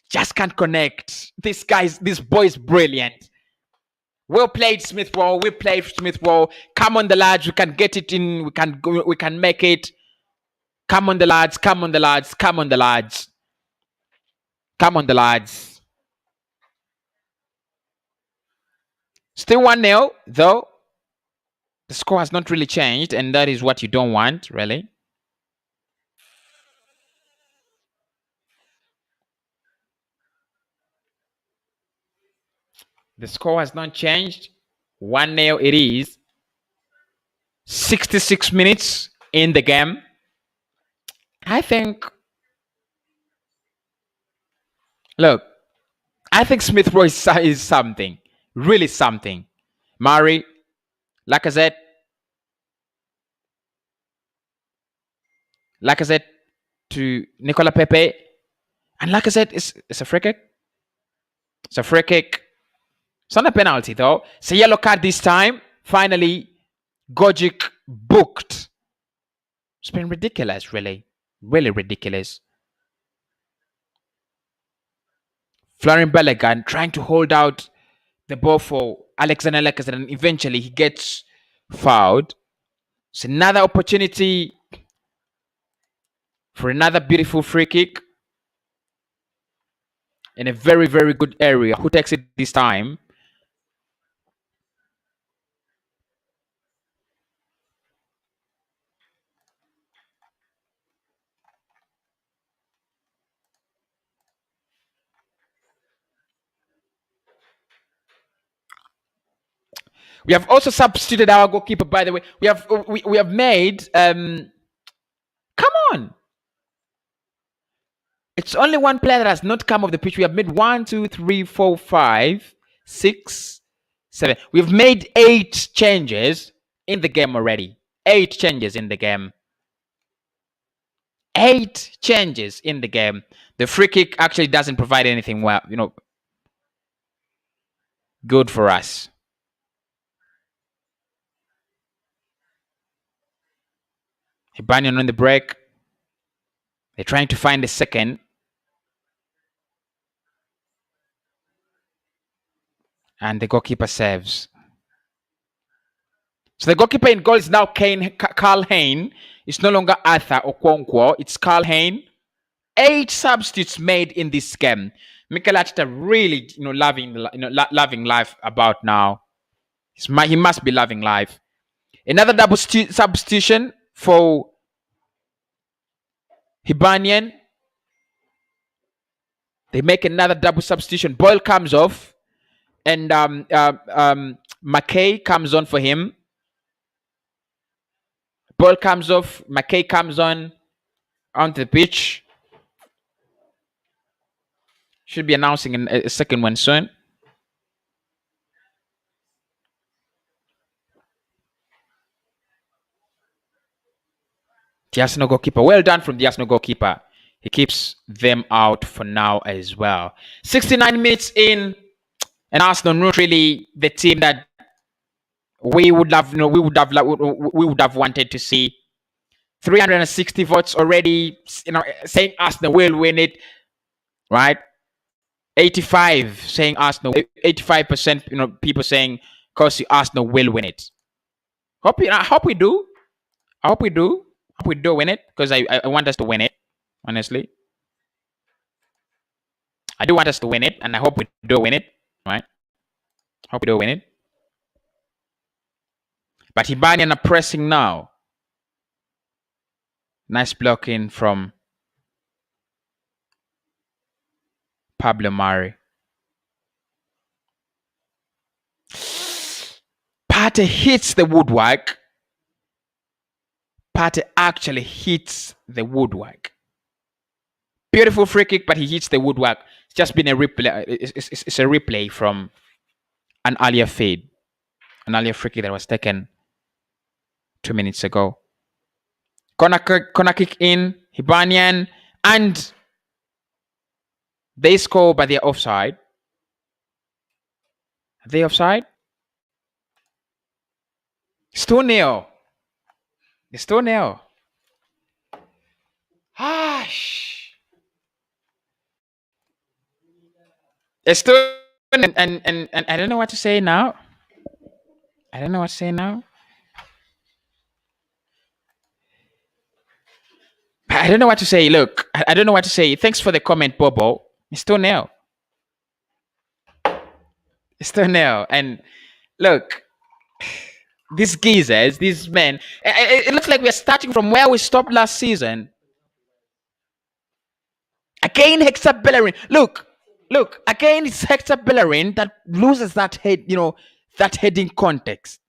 [SPEAKER 4] just can't connect. This boy is brilliant. Well played, Smith Rowe. We played Smith Rowe. Come on, the lads. We can get it in. We can make it. Come on, the lads. Come on, the lads. Come on, the lads. Come on, the lads. Still 1-0, though. The score has not really changed, and that is what you don't want, really. The score has not changed. 1-0 it is. 66 minutes in the game. I think Smith Rowe is something. Really something. Murray, Lacazette to Nicola Pepe. And Lacazette is a free kick. It's a free kick. It's not a penalty, though. It's a yellow card this time. Finally, Gogic booked. It's been ridiculous, really. Really ridiculous. Florian Balogun trying to hold out the ball for Alexander Lacazette, and eventually he gets fouled. It's another opportunity for another beautiful free kick in a very, very good area. Who takes it this time? We have also substituted our goalkeeper, by the way. We have made come on. It's only one player that has not come off the pitch. We have made 1, 2, 3, 4, 5, 6, 7. We've made 8 changes in the game already. 8 changes in the game. 8 changes in the game. The free kick actually doesn't provide anything good for us. Hibernian on the break. They're trying to find a second. And the goalkeeper saves. So the goalkeeper in goal is now Carl Hayne. It's no longer Arthur Okonkwo. It's Carl Hayne. 8 substitutes made in this game. Mikel Arteta really, loving life about now. He must be loving life. Another double substitution for Hibernian. They make another double substitution. Boyle comes off, and McKay comes on for him. Boyle comes off. McKay comes onto the pitch. Should be announcing a second one soon. The Arsenal goalkeeper. Well done from the Arsenal goalkeeper. He keeps them out for now as well. 69 minutes in, and Arsenal not really the team that we would have wanted to see. 360 votes already, saying Arsenal will win it, right? 85 saying Arsenal. 85%, people saying Cossy Arsenal will win it. I hope we do. I hope we do win it, because I want us to win it. Honestly, I do want us to win it, and I hope we do win it, right? Hope we do win it. But Hibernian are pressing now. Nice blocking from Pablo Mari. Partey hits the woodwork. Partey actually hits the woodwork. Beautiful free kick, but he hits the woodwork. It's just been a replay. It's a replay from an earlier feed. An earlier free kick that was taken 2 minutes ago. Corner kick in. Hibernian. And they score, but they're offside. Are they offside? It's 2-0. It's 2-0. Estonia and I don't know what to say now. I don't know what to say now. I don't know what to say. Look, I don't know what to say. Thanks for the comment, Bobo. Estonia. Estonia. And look, these geezers, these men, it looks like we're starting from where we stopped last season. Again, Hector Bellerin. Look. Again, it's Hector Bellerin that loses that head, that heading contest.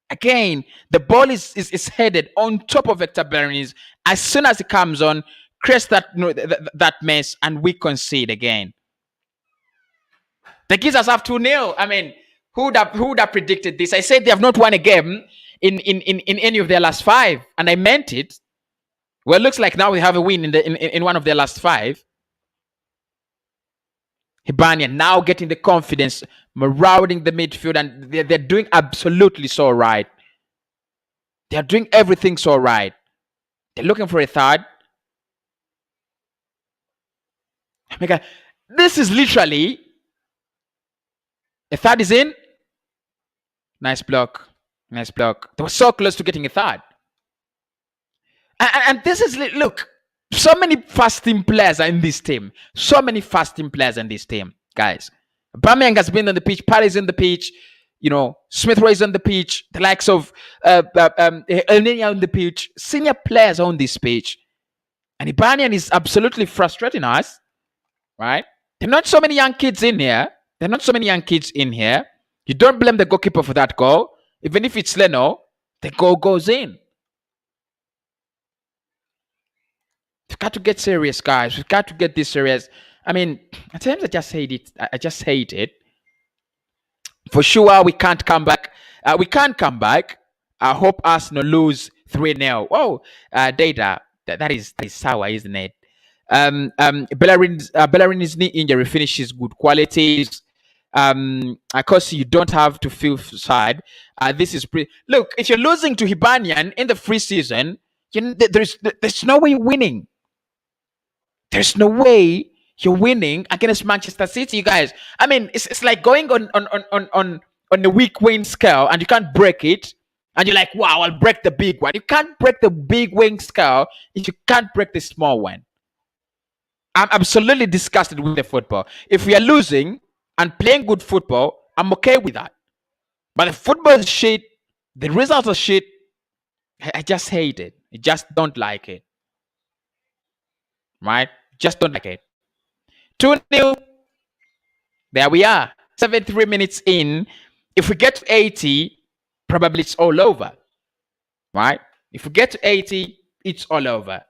[SPEAKER 4] Again, the ball is headed on top of Hector Bellerin. As soon as it comes on, creates that that mess, and we concede again. The Gizzards have 2-0. I mean, who would have predicted this? I said they have not won a game in any of their last 5, and I meant it. Well, it looks like now we have a win in one of their last 5. Hibernian now getting the confidence, marauding the midfield, and they're doing absolutely so right. They're doing everything so right. They're looking for a third. Oh my God. This is literally a third is in. Nice block. Nice block. They were so close to getting a third. And this is, look, so many fast team players are in this team. So many fast team players in this team, guys. Aubameyang has been on the pitch. Party's in the pitch. Smith Rowe is on the pitch. The likes of El Nino on the pitch. Senior players on this pitch. And Hibernian is absolutely frustrating us, right? There are not so many young kids in here. You don't blame the goalkeeper for that goal. Even if it's Leno, the goal goes in. We've got to get serious, guys. We've got to get this serious. I mean, at times I just hate it. I just hate it. For sure, we can't come back. I hope Arsenal lose 3-0. Oh, data. That is sour, isn't it? Bellerin's knee injury finishes good qualities. Cossy, you don't have to feel sad. This is look. If you're losing to Hibernian in the free season, there's no way you're winning. There's no way you're winning against Manchester City, you guys. I mean, it's like going on the weak win scale and you can't break it. And you're like, wow, I'll break the big one. You can't break the big wing scale if you can't break the small one. I'm absolutely disgusted with the football. If we are losing and playing good football, I'm okay with that. But the football is shit. The results are shit. I just hate it. I just don't like it. Right? Just don't like it. 2-0. There we are. 73 minutes in. If we get to 80, probably it's all over. Right? If we get to 80, it's all over.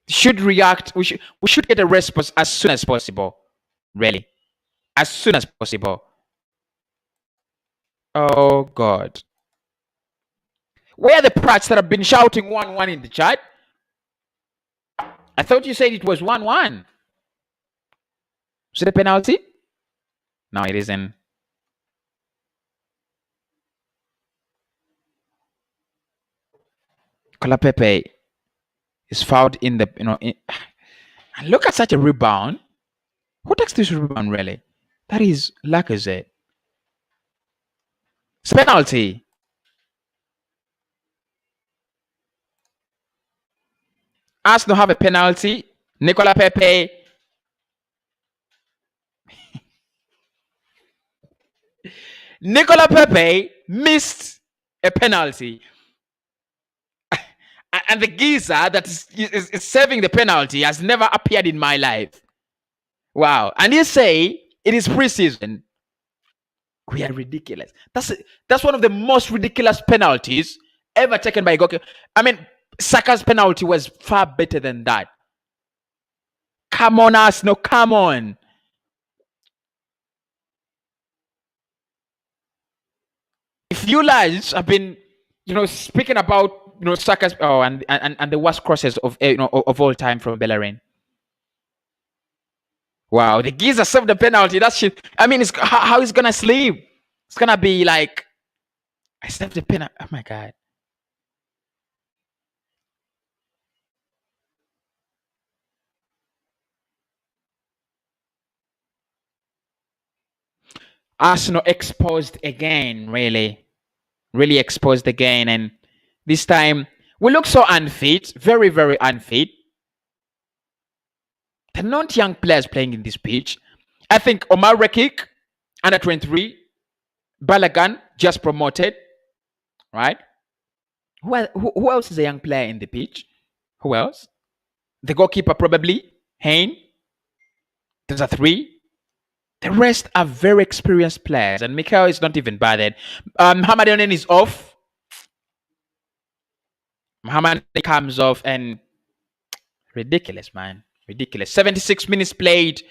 [SPEAKER 4] Should react. We should get a response as soon as possible. Really. As soon as possible. Oh God. Where are the prats that have been shouting 1-1 in the chat? I thought you said it was 1-1. Is it a penalty? No, it isn't. Nicola Pepe is fouled in the, and look at such a rebound. Who takes this rebound, really? That is Lacazette. It's a penalty. Arsenal have a penalty. Nicola Pepe. Nicola Pepe missed a penalty. And the geezer that is serving the penalty has never appeared in my life. Wow. And you say it is preseason. We are ridiculous. That's one of the most ridiculous penalties ever taken by a goalkeeper. I mean, Saka's penalty was far better than that. Come on, Arsenal. Come on. If you lads have been, speaking about, Saka's and the worst crosses of of all time from Bellerin. Wow, the geezer served the penalty. That shit. I mean, how he's gonna sleep? It's gonna be like, I served the penalty. Oh my God. Arsenal exposed again, really exposed again. And this time we look so unfit, very, very unfit. They're not young players playing in this pitch. I think Omar Rekik, under 23, Balagan, just promoted, right? Who else is a young player in the pitch? Who else? The goalkeeper, probably. Hain. Those are 3. The rest are very experienced players, and Mikel is not even bothered. Mohamed Onen is off. Mohamed comes off, and ridiculous, man. Ridiculous. 76 minutes played.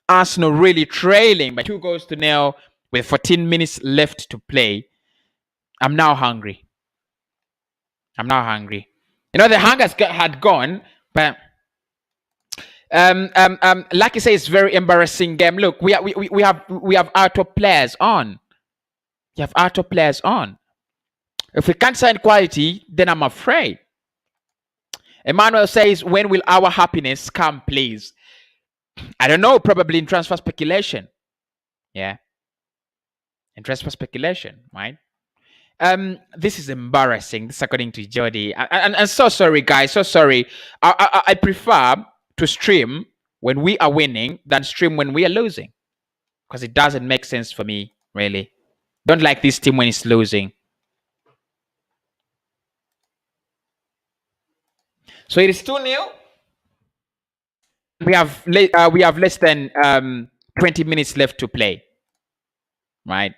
[SPEAKER 4] Arsenal really trailing by 2-0 with 14 minutes left to play. I'm now hungry. You know, the hunger had gone, but like I say, it's very embarrassing game. Look, we have auto players on. You have auto players on. If we can't sign quality, then I'm afraid. Emmanuel says, when will our happiness come, please? I don't know, probably in transfer speculation. Yeah. In transfer speculation, right? This is embarrassing. This is according to Jody. And so sorry, guys. So sorry. I prefer to stream when we are winning than stream when we are losing. Because it doesn't make sense for me, really. Don't like this team when it's losing. So it is 2-0. We have less than 20 minutes left to play. Right?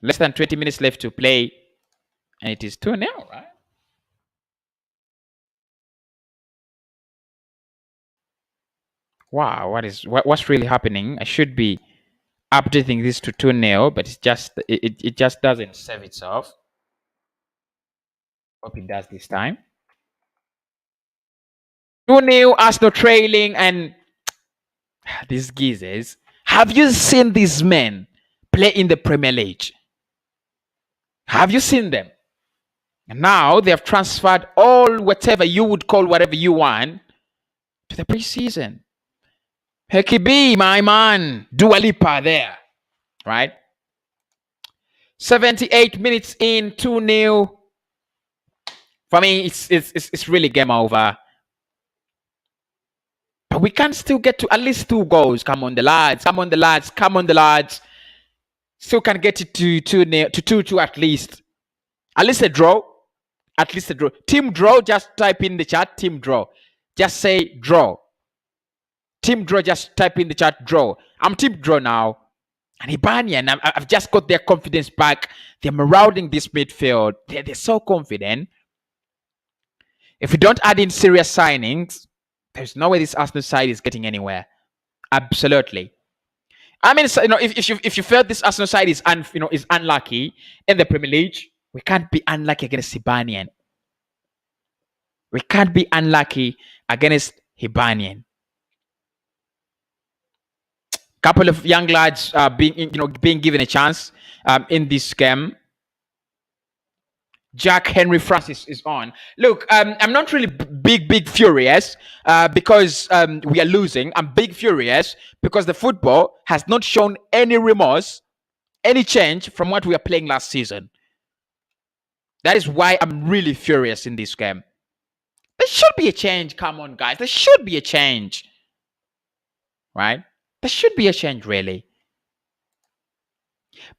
[SPEAKER 4] Less than 20 minutes left to play. And it is 2-0, right? Wow, what's really happening? I should be updating this to 2-0, but it just doesn't save itself. Hope it does this time. 2-0, Arsenal trailing, and these geezers. Have you seen these men play in the Premier League? Have you seen them? And now they have transferred all whatever you would call whatever you want to the preseason. Hakimi, my man, Dua Lipa there, right? 78 minutes in, 2-0. For me, it's really game over. But we can still get to at least 2 goals. Come on, the lads. Still can get it to 2-0, to 2-2 at least. At least a draw. Team draw, just type in the chat, team draw. Just say draw. Team draw, just type in the chat, draw. I'm team draw now. And Hibernian, I've just got their confidence back. They're marauding this midfield. They're so confident. If we don't add in serious signings, there's no way this Arsenal side is getting anywhere. Absolutely. I mean, you know, if you felt this Arsenal side is unlucky in the Premier League, we can't be unlucky against Hibernian. We can't be unlucky against Hibernian. Couple of young lads being given a chance in this game. Jack Henry Francis is on. Look, I'm not really big furious because we are losing. I'm big furious because the football has not shown any remorse, any change from what we were playing last season. That is why I'm really furious in this game. There should be a change. Come on, guys. There should be a change. Right? There should be a change, really.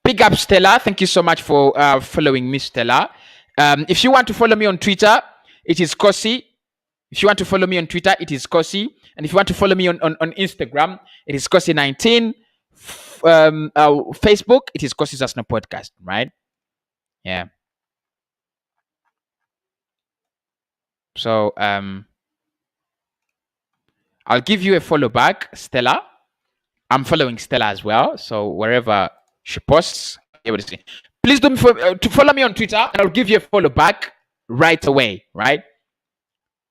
[SPEAKER 4] Big up, Stella. Thank you so much for following me, Stella. If you want to follow me on Twitter, it is Cossy. If you want to follow me on Twitter, it is Cossy. And if you want to follow me on Instagram, it is Cossy19. Facebook, it is Cossy's Arsenal Podcast, right? Yeah. So I'll give you a follow back, Stella. I'm following Stella as well. So wherever she posts, you're able to see. Please do to follow me on Twitter, and I'll give you a follow back right away, right?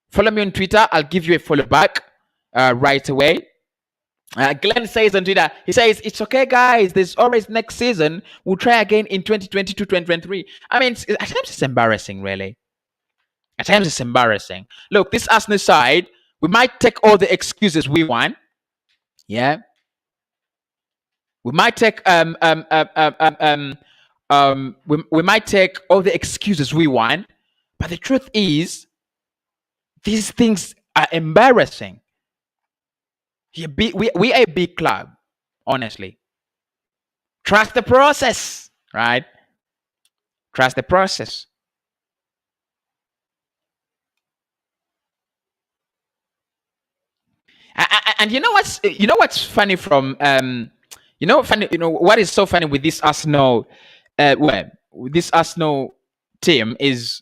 [SPEAKER 4] Follow me on Twitter, I'll give you a follow back right away. Glenn says on Twitter, he says, it's okay, guys. There's always next season. We'll try again in 2022, 2023. I mean, at times it's embarrassing, really. At times it's embarrassing. Look, this Arsenal side, we might take all the excuses we want. Yeah, we might take we might take all the excuses we want, but the truth is, these things are embarrassing. We are a big club, honestly. Trust the process, right? Trust the process. And you know what's funny from what is so funny with this Arsenal with this Arsenal team is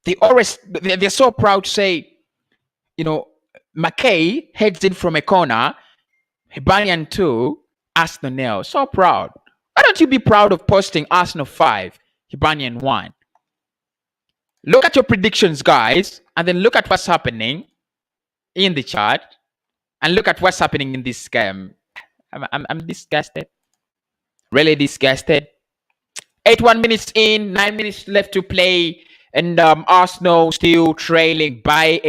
[SPEAKER 4] they're so proud to say, McKay heads in from a corner, Hibernian 2, Arsenal 0. So proud. Why don't you be proud of posting Arsenal 5, Hibernian 1? Look at your predictions, guys, and then look at what's happening in the chart, and look at what's happening in this game. I'm disgusted. Really disgusted. 81 minutes in, 9 minutes left to play, and Arsenal still trailing by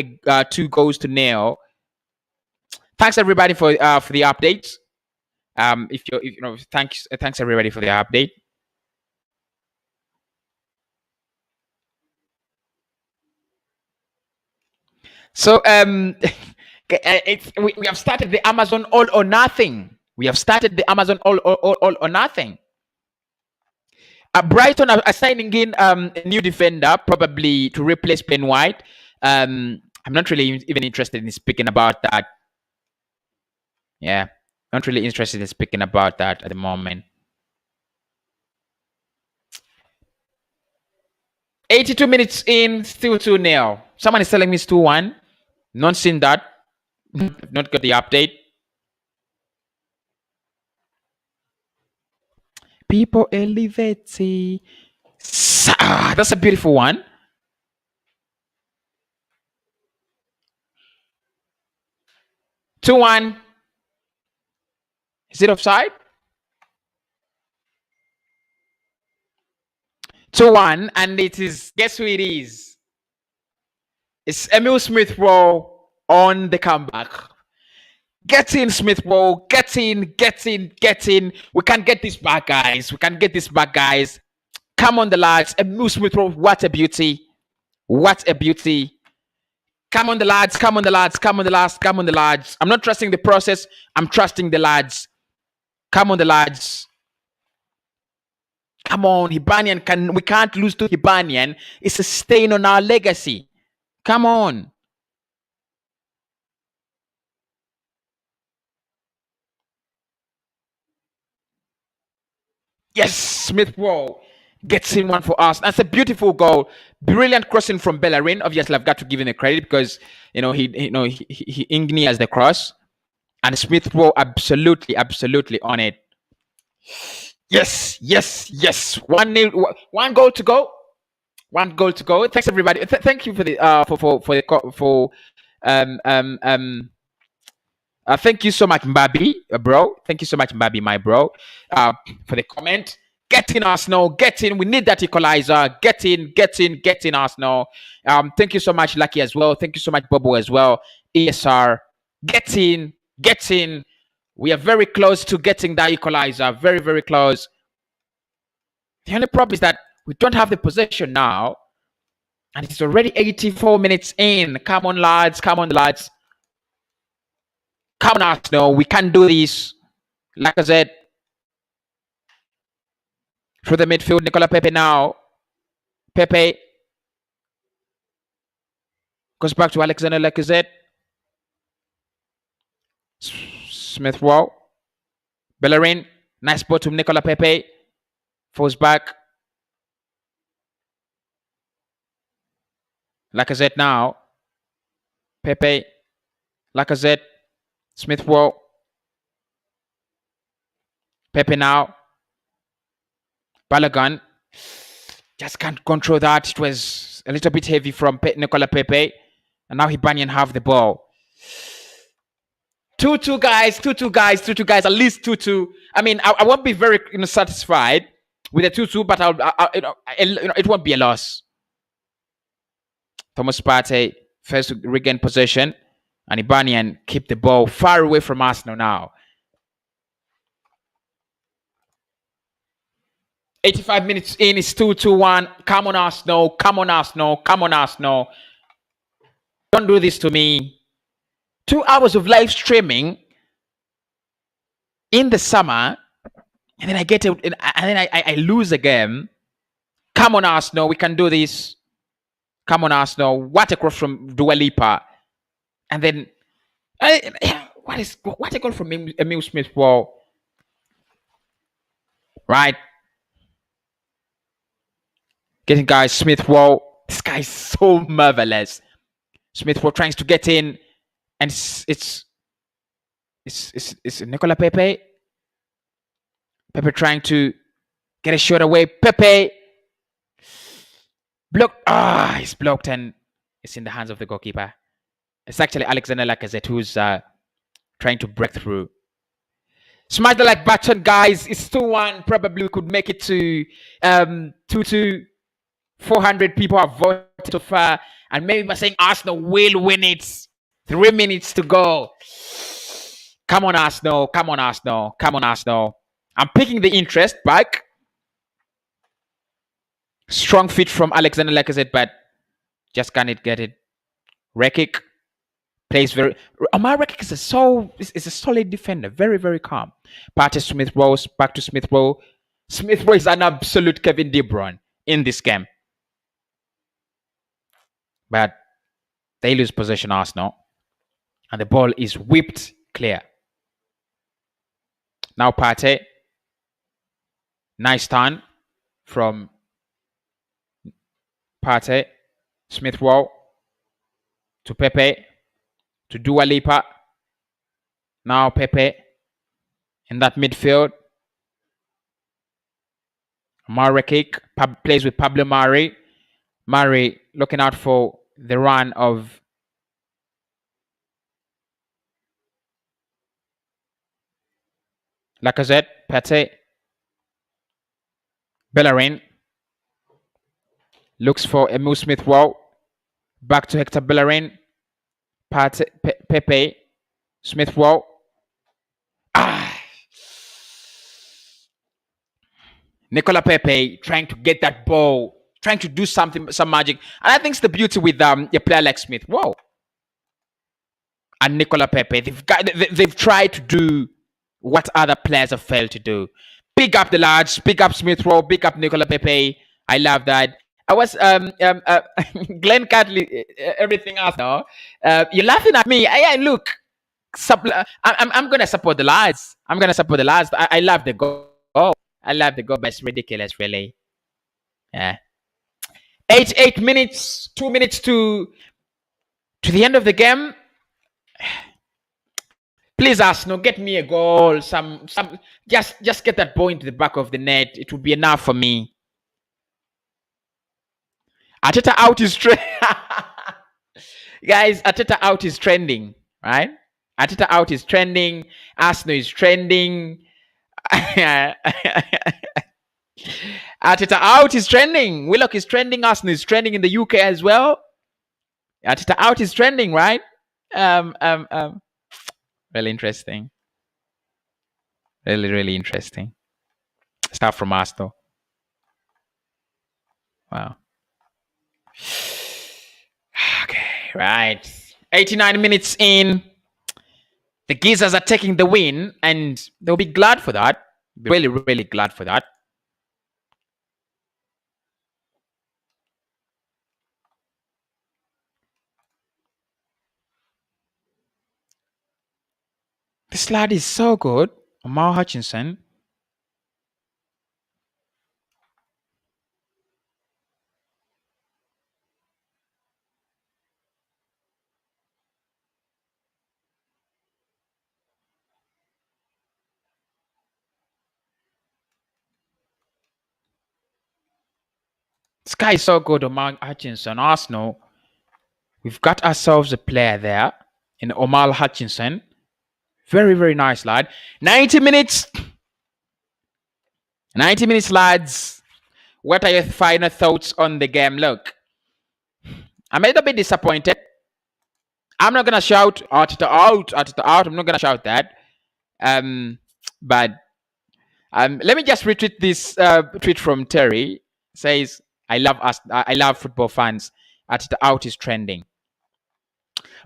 [SPEAKER 4] 2 goals to 0. Thanks everybody for the updates. Thanks everybody for the update. So we have started the Amazon all or nothing. We have started the Amazon all or nothing. Brighton are signing in a new defender, probably to replace Ben White. I'm not really even interested in speaking about that. Yeah, not really interested in speaking about that at the moment. 82 minutes in, still 2-0. Someone is telling me it's 2-1. Not seen that. Not got the update. People elevate. That's a beautiful one. Two one. Is it offside? 2-1, and it is. Guess who it is? It's Emil Smith Rowe on the comeback. Get in, Smith Rowe. Get in. We can't get this back, guys. Come on, the lads. Emil Smith Rowe. What a beauty. Come on, the lads. I'm not trusting the process. I'm trusting the lads. Come on, the lads. Come on, Hibernian. We can't lose to Hibernian. It's a stain on our legacy. Come on. Yes, Smith Rowe gets in one for us. That's a beautiful goal. Brilliant crossing from Bellerin. Obviously, I've got to give him the credit because he Igni as the cross, and Smith Rowe absolutely on it. Yes. 1-0. One goal to go. Thanks everybody. Thank you for the thank you so much, Mbabi, bro. Thank you so much, Mbabi, my bro, for the comment. Get in, Arsenal. Get in. We need that equalizer. Get in, Arsenal. Thank you so much, Lucky, as well. Thank you so much, Bobo, as well. ESR. Get in. We are very close to getting that equalizer. Very, very close. The only problem is that we don't have the possession now. And it's already 84 minutes in. Come on, lads. Come on, Arsenal. We can do this. Like I said, through the midfield, Nicola Pepe now. Pepe goes back to Alexander Lacazette. Smith Rowe. Bellerin. Nice ball to Nicola Pepe. Falls back. Lacazette now. Pepe. Lacazette. Smith Rowe. Pepe now. Balogun. Just can't control that. It was a little bit heavy from Nicola Pepe. And now Hibernian have the ball. 2-2 guys. At least 2-2. I mean, I won't be very satisfied with the 2-2, but it won't be a loss. Thomas Partey first to regain possession. And HIBERNIAN keep the ball far away from Arsenal now. 85 minutes in, it's 2-1. Come on, Arsenal. Come on, Arsenal. Come on, Arsenal. Don't do this to me. 2 hours of live streaming in the summer, and then I get it, and then I lose again. Come on, Arsenal. We can do this. Come on, Arsenal. What a cross from Dua Lipa. And then, what a goal from Emil Smith-Rowe. Right. Getting guys, Smith-Rowe. This guy is so marvelous. Smith-Rowe trying to get in, and it's Nicola Pepe. Pepe trying to get a shot away. Pepe blocked. He's blocked, and it's in the hands of the goalkeeper. It's actually Alexander Lacazette who's trying to break through. Smash the like button, guys. It's 2-1. Probably we could make it to 2-2. 400 people have voted so far, and maybe by saying Arsenal will win it. 3 minutes to go. Come on, Arsenal. Come on, Arsenal. Come on, Arsenal. I'm picking the interest back. Strong fit from Alexander Lacazette, but just can't get it. Rekic plays very. Omar Rekic is a solid defender. Very, very calm. Partey Smith-Rowe, back to Smith-Rowe. Smith-Rowe is an absolute Kevin De Bruyne in this game. But they lose possession, Arsenal. And the ball is whipped clear. Now Partey. Nice turn from Partey. Smith-Rowe to Pepe. To Dua Lipa. Now Pepe in that midfield. Rekic plays with Pablo Mari. Mari looking out for the run of Lacazette. Partey. Bellerin looks for Emil Smith-Rowe. Back to Hector Bellerin. Pepe. Smith-Rowe. Nicola Pepe trying to get that ball, trying to do some magic. And I think it's the beauty with a player like Smith-Rowe and Nicola Pepe. They've tried to do what other players have failed to do. Pick up the lads, pick up Smith-Rowe, pick up Nicola Pepe. I love that. I was Glenn Catley, everything else now. You're laughing at me. Look, I'm gonna support the lads. I'm gonna support the lads. I love the goal. I love the goal, but it's ridiculous, really. Yeah. 8 minutes, 2 minutes to the end of the game. Please, Arsenal, get me a goal. Just get that ball into the back of the net. It would be enough for me. Arteta out is trending. Guys, Arteta out is trending, right? Arteta out is trending. Arsenal is trending. Arteta out is trending. Willock is trending. Arsenal is trending in the UK as well. Arteta out is trending, right? Really interesting. Really interesting stuff from Arsenal. Wow. Okay, right. 89 minutes in. The Geezers are taking the win, and they'll be glad for that. Really glad for that. This lad is so good. Omar Hutchinson. This guy is so good, Omar Hutchinson. Arsenal, we've got ourselves a player there in Omar Hutchinson. Very nice, lad. 90 minutes. 90 minutes, lads. What are your final thoughts on the game? Look, I'm a little bit disappointed. I'm not gonna shout Arteta out, Arteta out. I'm not gonna shout that. But let me just retweet this tweet from Terry. Says, I love football fans. Arteta out is trending.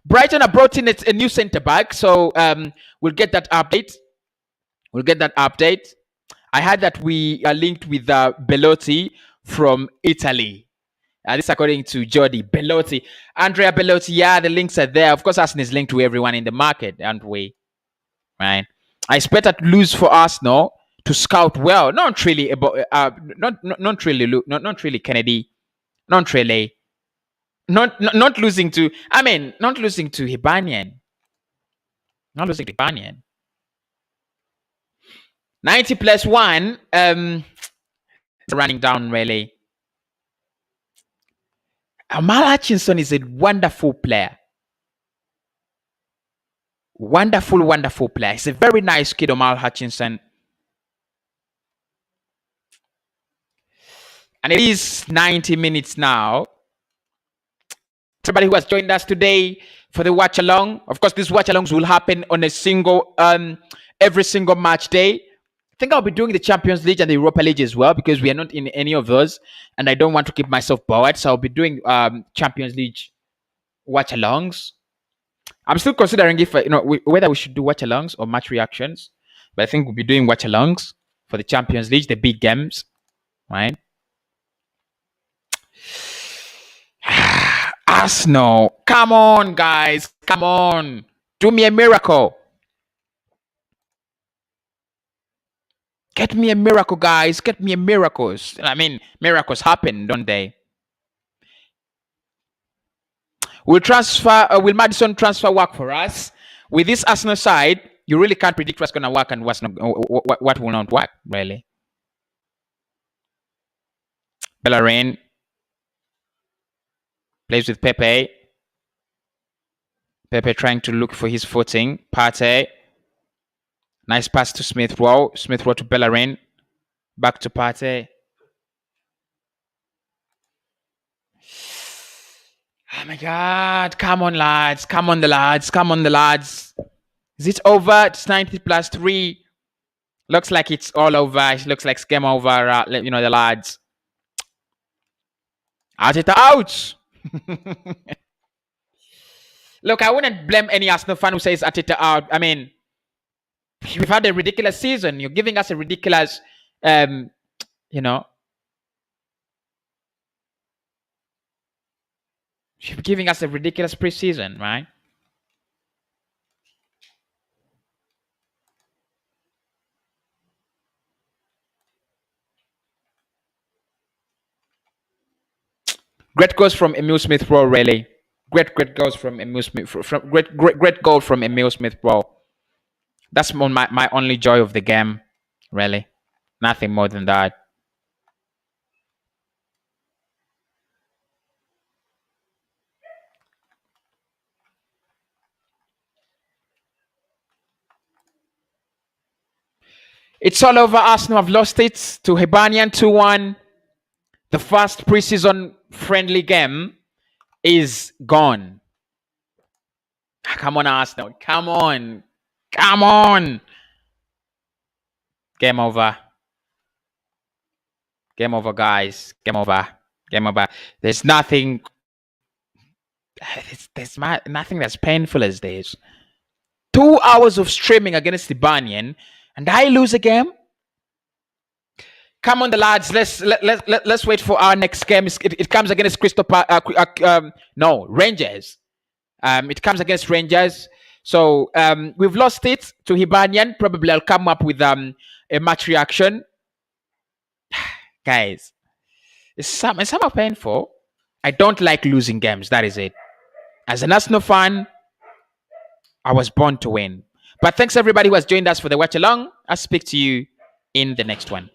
[SPEAKER 4] Brighton are brought in a new centre back, so we'll get that update. I heard that we are linked with Belotti from Italy. This according to Jody Belotti. Andrea Belotti, yeah, the links are there. Of course, Arsenal is linked to everyone in the market, aren't we? Right. I expect that lose for Arsenal to scout well. Not really about not really Kennedy. Not really. Not losing to Hibernian. Not losing to Hibernian. 90 plus 1. Running down really. Amal Hutchinson is a wonderful player. Wonderful player. He's a very nice kid, Amal Hutchinson. And it is 90 minutes now. Everybody who has joined us today for the watch along. Of course, these watch alongs will happen on a single every single match day. I think I'll be doing the Champions League and the Europa League as well, because we are not in any of those, and I don't want to keep myself bored. So I'll be doing Champions League watch alongs. I'm still considering if whether we should do watch alongs or match reactions, but I think we'll be doing watch alongs for the Champions League, the big games, right? Arsenal, come on, guys, come on, do me a miracle. Get me a miracle, guys. Get me a miracles. I mean, miracles happen, don't they? Will Maddison transfer work for us? With this Arsenal side, you really can't predict what's going to work and what will not work, really. Bellerin plays with Pepe. Pepe trying to look for his footing. Partey. Nice pass to Smith Rowe. Smith Rowe to Bellerin. Back to Partey. Oh my God. Come on, lads. Come on, the lads. Come on, the lads. Is it over? It's 90 plus 3. Looks like it's all over. It looks like it's game over. The lads. Arteta out. Look, I wouldn't blame any Arsenal fan who says Arteta out. I mean, we've had a ridiculous season. You're giving us a ridiculous, You're giving us a ridiculous preseason, right? Great goals from Emil Smith Rowe, really. Great goals from Emil Smith. Great goal from Emil Smith Rowe. That's my only joy of the game, really. Nothing more than that. It's all over. Arsenal have lost it to Hibernian 2-1. The first preseason friendly game is gone. Come on, Arsenal. Come on. Come on. Game over. Game over, guys. Game over. Game over. There's nothing. There's nothing that's painful as this. 2 hours of streaming against the Hibernian, and I lose a game. Come on, the lads. Let's wait for our next game. It comes against Rangers. It comes against Rangers. So we've lost it to Hibernian. Probably I'll come up with a match reaction. Guys, it's somehow painful. I don't like losing games. That is it. As an Arsenal fan, I was born to win. But thanks everybody who has joined us for the watch along. I'll speak to you in the next one.